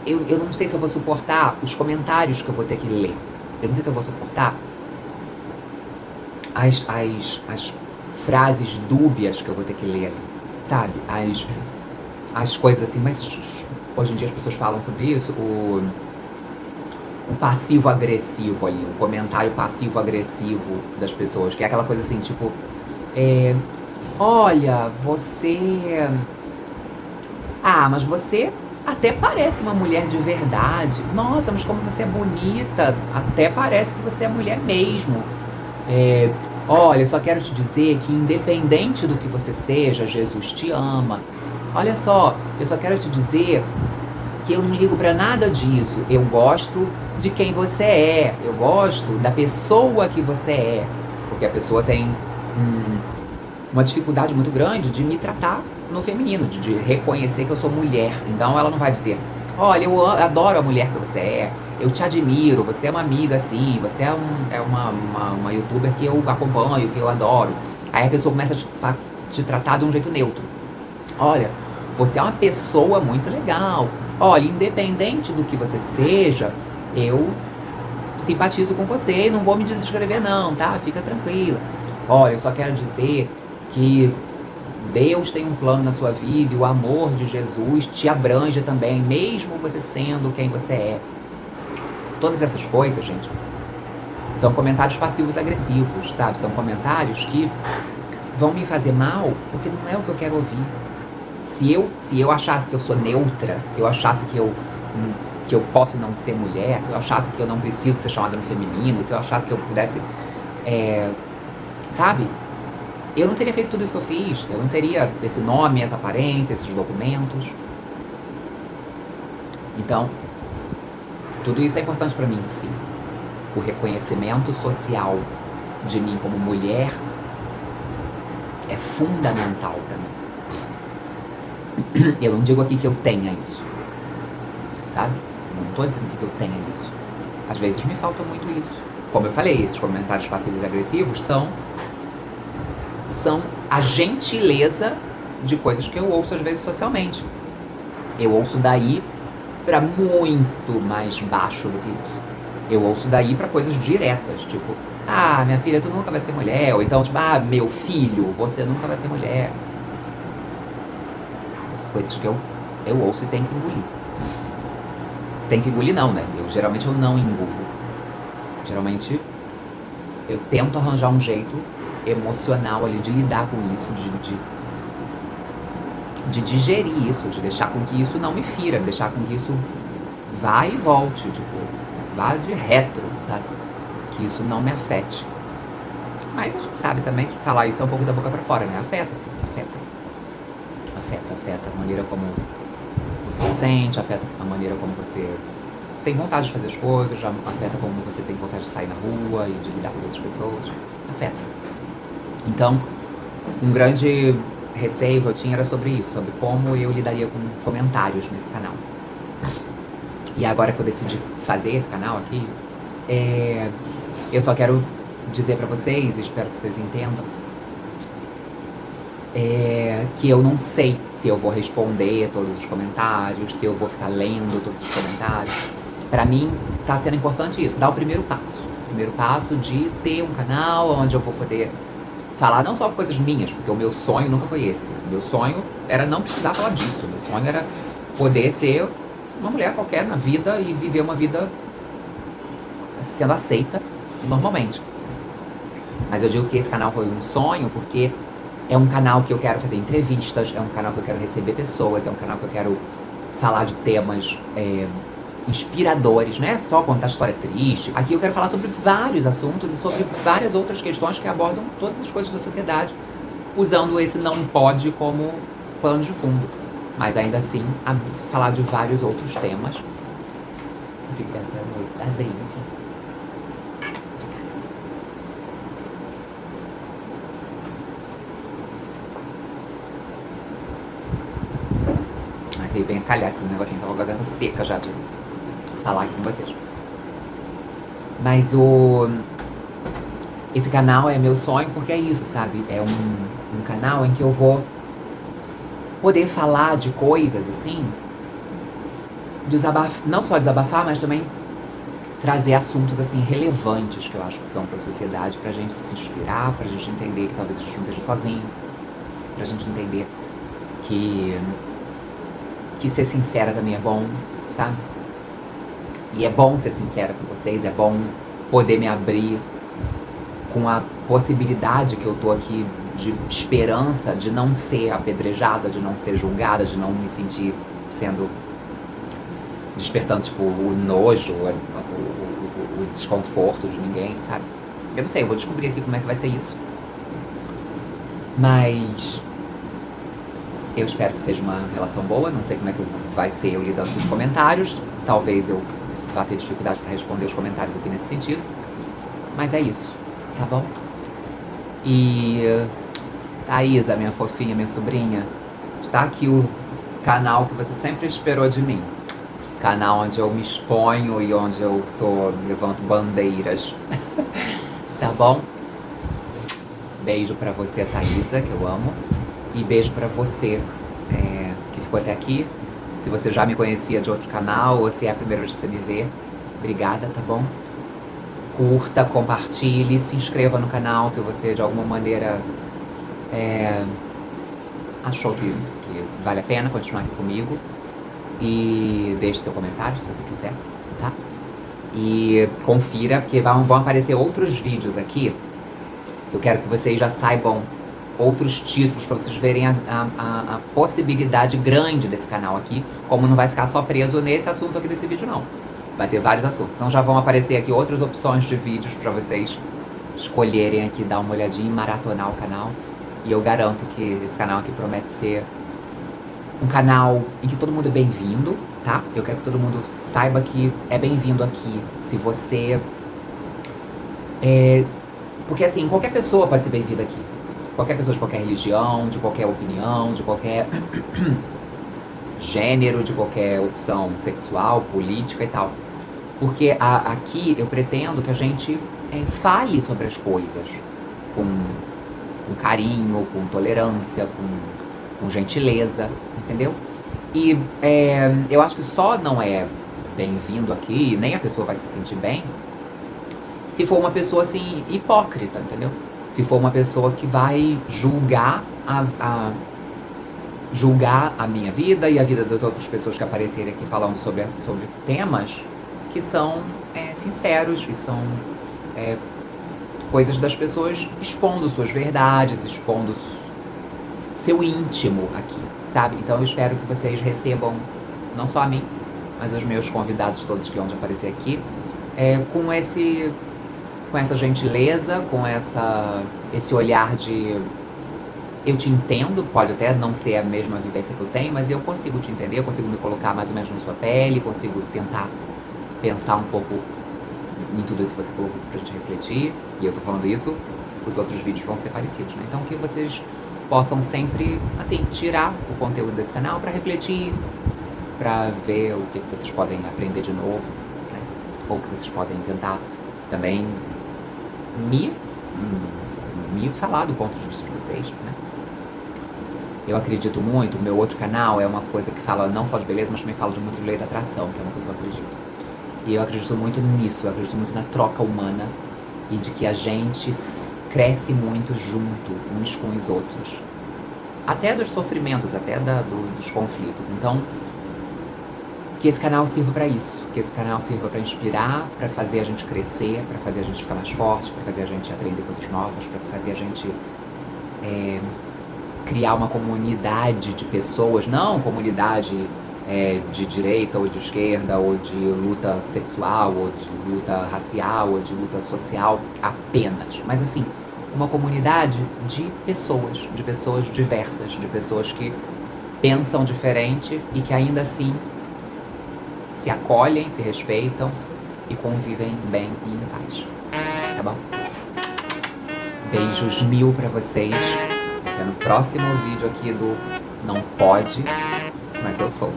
eu não sei se eu vou suportar os comentários que eu vou ter que ler. Eu não sei se eu vou suportar as frases dúbias que eu vou ter que ler, sabe? As coisas assim, mas hoje em dia as pessoas falam sobre isso, o passivo-agressivo ali, o comentário passivo-agressivo das pessoas, que é aquela coisa assim, tipo, olha, você... mas você até parece uma mulher de verdade. Nossa, mas como você é bonita, até parece que você é mulher mesmo. Olha, eu só quero te dizer que independente do que você seja, Jesus te ama. Olha só, eu só quero te dizer que eu não ligo pra nada disso. Eu gosto de quem você é. Eu gosto da pessoa que você é. Porque a pessoa tem uma dificuldade muito grande de me tratar no feminino, de reconhecer que eu sou mulher. Então ela não vai dizer, olha, eu adoro a mulher que você é, eu te admiro, você é uma amiga assim, você é uma youtuber que eu acompanho, que eu adoro. Aí a pessoa começa a te tratar de um jeito neutro. Olha, você é uma pessoa muito legal. Olha, independente do que você seja, eu simpatizo com você e não vou me desescrever não, tá? Fica tranquila. Olha, eu só quero dizer que Deus tem um plano na sua vida e o amor de Jesus te abrange também, mesmo você sendo quem você é. Todas essas coisas, gente, são comentários passivos agressivos, sabe? São comentários que vão me fazer mal porque não é o que eu quero ouvir. Se eu achasse que eu sou neutra, se eu achasse que eu posso não ser mulher, se eu achasse que eu não preciso ser chamada no feminino, se eu achasse que eu pudesse, sabe? Eu não teria feito tudo isso que eu fiz, eu não teria esse nome, essa aparência, esses documentos. Então, tudo isso é importante pra mim, sim. O reconhecimento social de mim como mulher é fundamental pra mim. Eu não digo aqui que eu tenha isso, sabe? Não tô dizendo que eu tenha isso. Às vezes me falta muito isso. Como eu falei, esses comentários passivos e agressivos são a gentileza de coisas que eu ouço às vezes socialmente. Eu ouço daí pra muito mais baixo do que isso. Eu ouço daí pra coisas diretas, tipo, minha filha, tu nunca vai ser mulher, ou então, tipo, meu filho, você nunca vai ser mulher. Coisas que eu ouço e tenho que engolir. Tem que engolir não, né? Geralmente eu não engulo. Geralmente eu tento arranjar um jeito emocional ali de lidar com isso, de digerir isso, de deixar com que isso não me fira, deixar com que isso vá e volte, tipo, vá de retro, sabe? Que isso não me afete. Mas a gente sabe também que falar isso é um pouco da boca pra fora, né? Afeta, sim, afeta. Afeta a maneira como você se sente, afeta a maneira como você tem vontade de fazer as coisas, já afeta como você tem vontade de sair na rua e de lidar com outras pessoas, afeta. Então, um grande receio que eu tinha era sobre isso, sobre como eu lidaria com comentários nesse canal. E agora que eu decidi fazer esse canal aqui, eu só quero dizer pra vocês, espero que vocês entendam, que eu não sei se eu vou responder todos os comentários, se eu vou ficar lendo todos os comentários. Pra mim, tá sendo importante isso, dar o primeiro passo. O primeiro passo de ter um canal onde eu vou poder falar não só coisas minhas, porque o meu sonho nunca foi esse. O meu sonho era não precisar falar disso. O meu sonho era poder ser uma mulher qualquer na vida e viver uma vida sendo aceita normalmente. Mas eu digo que esse canal foi um sonho porque é um canal que eu quero fazer entrevistas, é um canal que eu quero receber pessoas, é um canal que eu quero falar de temas inspiradores, não é só contar história triste. Aqui eu quero falar sobre vários assuntos e sobre várias outras questões que abordam todas as coisas da sociedade, usando esse não pode como pano de fundo. mas ainda assim falar de vários outros temas. Obrigada, amor, tá brinde. Aqui vem calhar esse negocinho, tava com a garganta seca já de falar aqui com vocês. Mas esse canal é meu sonho porque é isso, sabe? É um canal em que eu vou poder falar de coisas assim, não só desabafar, mas também trazer assuntos assim relevantes que eu acho que são para a sociedade, pra gente se inspirar, pra gente entender que talvez a gente não esteja sozinho, pra gente entender que ser sincera também é bom, sabe? E é bom ser sincera com vocês, é bom poder me abrir com a possibilidade que eu tô aqui de esperança de não ser apedrejada, de não ser julgada, de não me sentir sendo despertando tipo o nojo, o desconforto de ninguém, sabe? Eu não sei, eu vou descobrir aqui como é que vai ser isso. Mas eu espero que seja uma relação boa, não sei como é que vai ser eu lidando com os comentários. Talvez eu vá ter dificuldade para responder os comentários aqui nesse sentido. Mas é isso, tá bom? E Thaisa, minha fofinha, minha sobrinha, está aqui o canal que você sempre esperou de mim. Canal onde eu me exponho e onde eu levanto bandeiras. Tá bom? Beijo pra você, Thaisa, que eu amo. E beijo pra você que ficou até aqui. Se você já me conhecia de outro canal ou se é a primeira vez que você me vê, obrigada, tá bom? Curta, compartilhe, se inscreva no canal se você de alguma maneira achou que vale a pena continuar aqui comigo. E deixe seu comentário se você quiser, tá? E confira, porque vão aparecer outros vídeos aqui. Eu quero que vocês já saibam outros títulos para vocês verem a possibilidade grande desse canal aqui, como não vai ficar só preso nesse assunto aqui desse vídeo não. Vai ter vários assuntos, então já vão aparecer aqui outras opções de vídeos para vocês escolherem aqui, dar uma olhadinha e maratonar o canal. E eu garanto que esse canal aqui promete ser um canal em que todo mundo é bem-vindo, tá? Eu quero que todo mundo saiba que é bem-vindo aqui. Se você... Porque assim, qualquer pessoa pode ser bem-vinda aqui. Qualquer pessoa de qualquer religião, de qualquer opinião, de qualquer gênero, de qualquer opção sexual, política e tal. Porque aqui eu pretendo que a gente fale sobre as coisas com carinho, com tolerância, com gentileza, entendeu? E eu acho que só não é bem-vindo aqui, nem a pessoa vai se sentir bem, se for uma pessoa assim, hipócrita, entendeu? Se for uma pessoa que vai julgar a minha vida e a vida das outras pessoas que aparecerem aqui falando sobre temas que são sinceros e são coisas das pessoas expondo suas verdades, expondo seu íntimo aqui, sabe? Então eu espero que vocês recebam, não só a mim, mas os meus convidados todos que vão aparecer aqui, com essa gentileza, com esse olhar de eu te entendo, pode até não ser a mesma vivência que eu tenho, mas eu consigo te entender, eu consigo me colocar mais ou menos na sua pele, consigo tentar pensar um pouco em tudo isso que você colocou pra gente refletir, e eu tô falando isso, os outros vídeos vão ser parecidos, né? Então que vocês possam sempre, assim, tirar o conteúdo desse canal pra refletir, pra ver o que vocês podem aprender de novo, né? Ou que vocês podem tentar também me falar do ponto de vista de vocês, né? Eu acredito muito, o meu outro canal é uma coisa que fala não só de beleza, mas também fala de muito de lei da atração, que é uma coisa que eu acredito. E eu acredito muito nisso, eu acredito muito na troca humana e de que a gente cresce muito junto uns com os outros. Até dos sofrimentos, até dos conflitos. Então, que esse canal sirva para isso, que esse canal sirva para inspirar, para fazer a gente crescer, para fazer a gente ficar mais forte, para fazer a gente aprender coisas novas, para fazer a gente criar uma comunidade de pessoas, não comunidade de direita ou de esquerda, ou de luta sexual, ou de luta racial, ou de luta social apenas, mas assim, uma comunidade de pessoas diversas, de pessoas que pensam diferente e que ainda assim se acolhem, se respeitam e convivem bem e em paz. Tá bom? Beijos mil pra vocês. Até no próximo vídeo aqui do Não Pode, mas eu sou.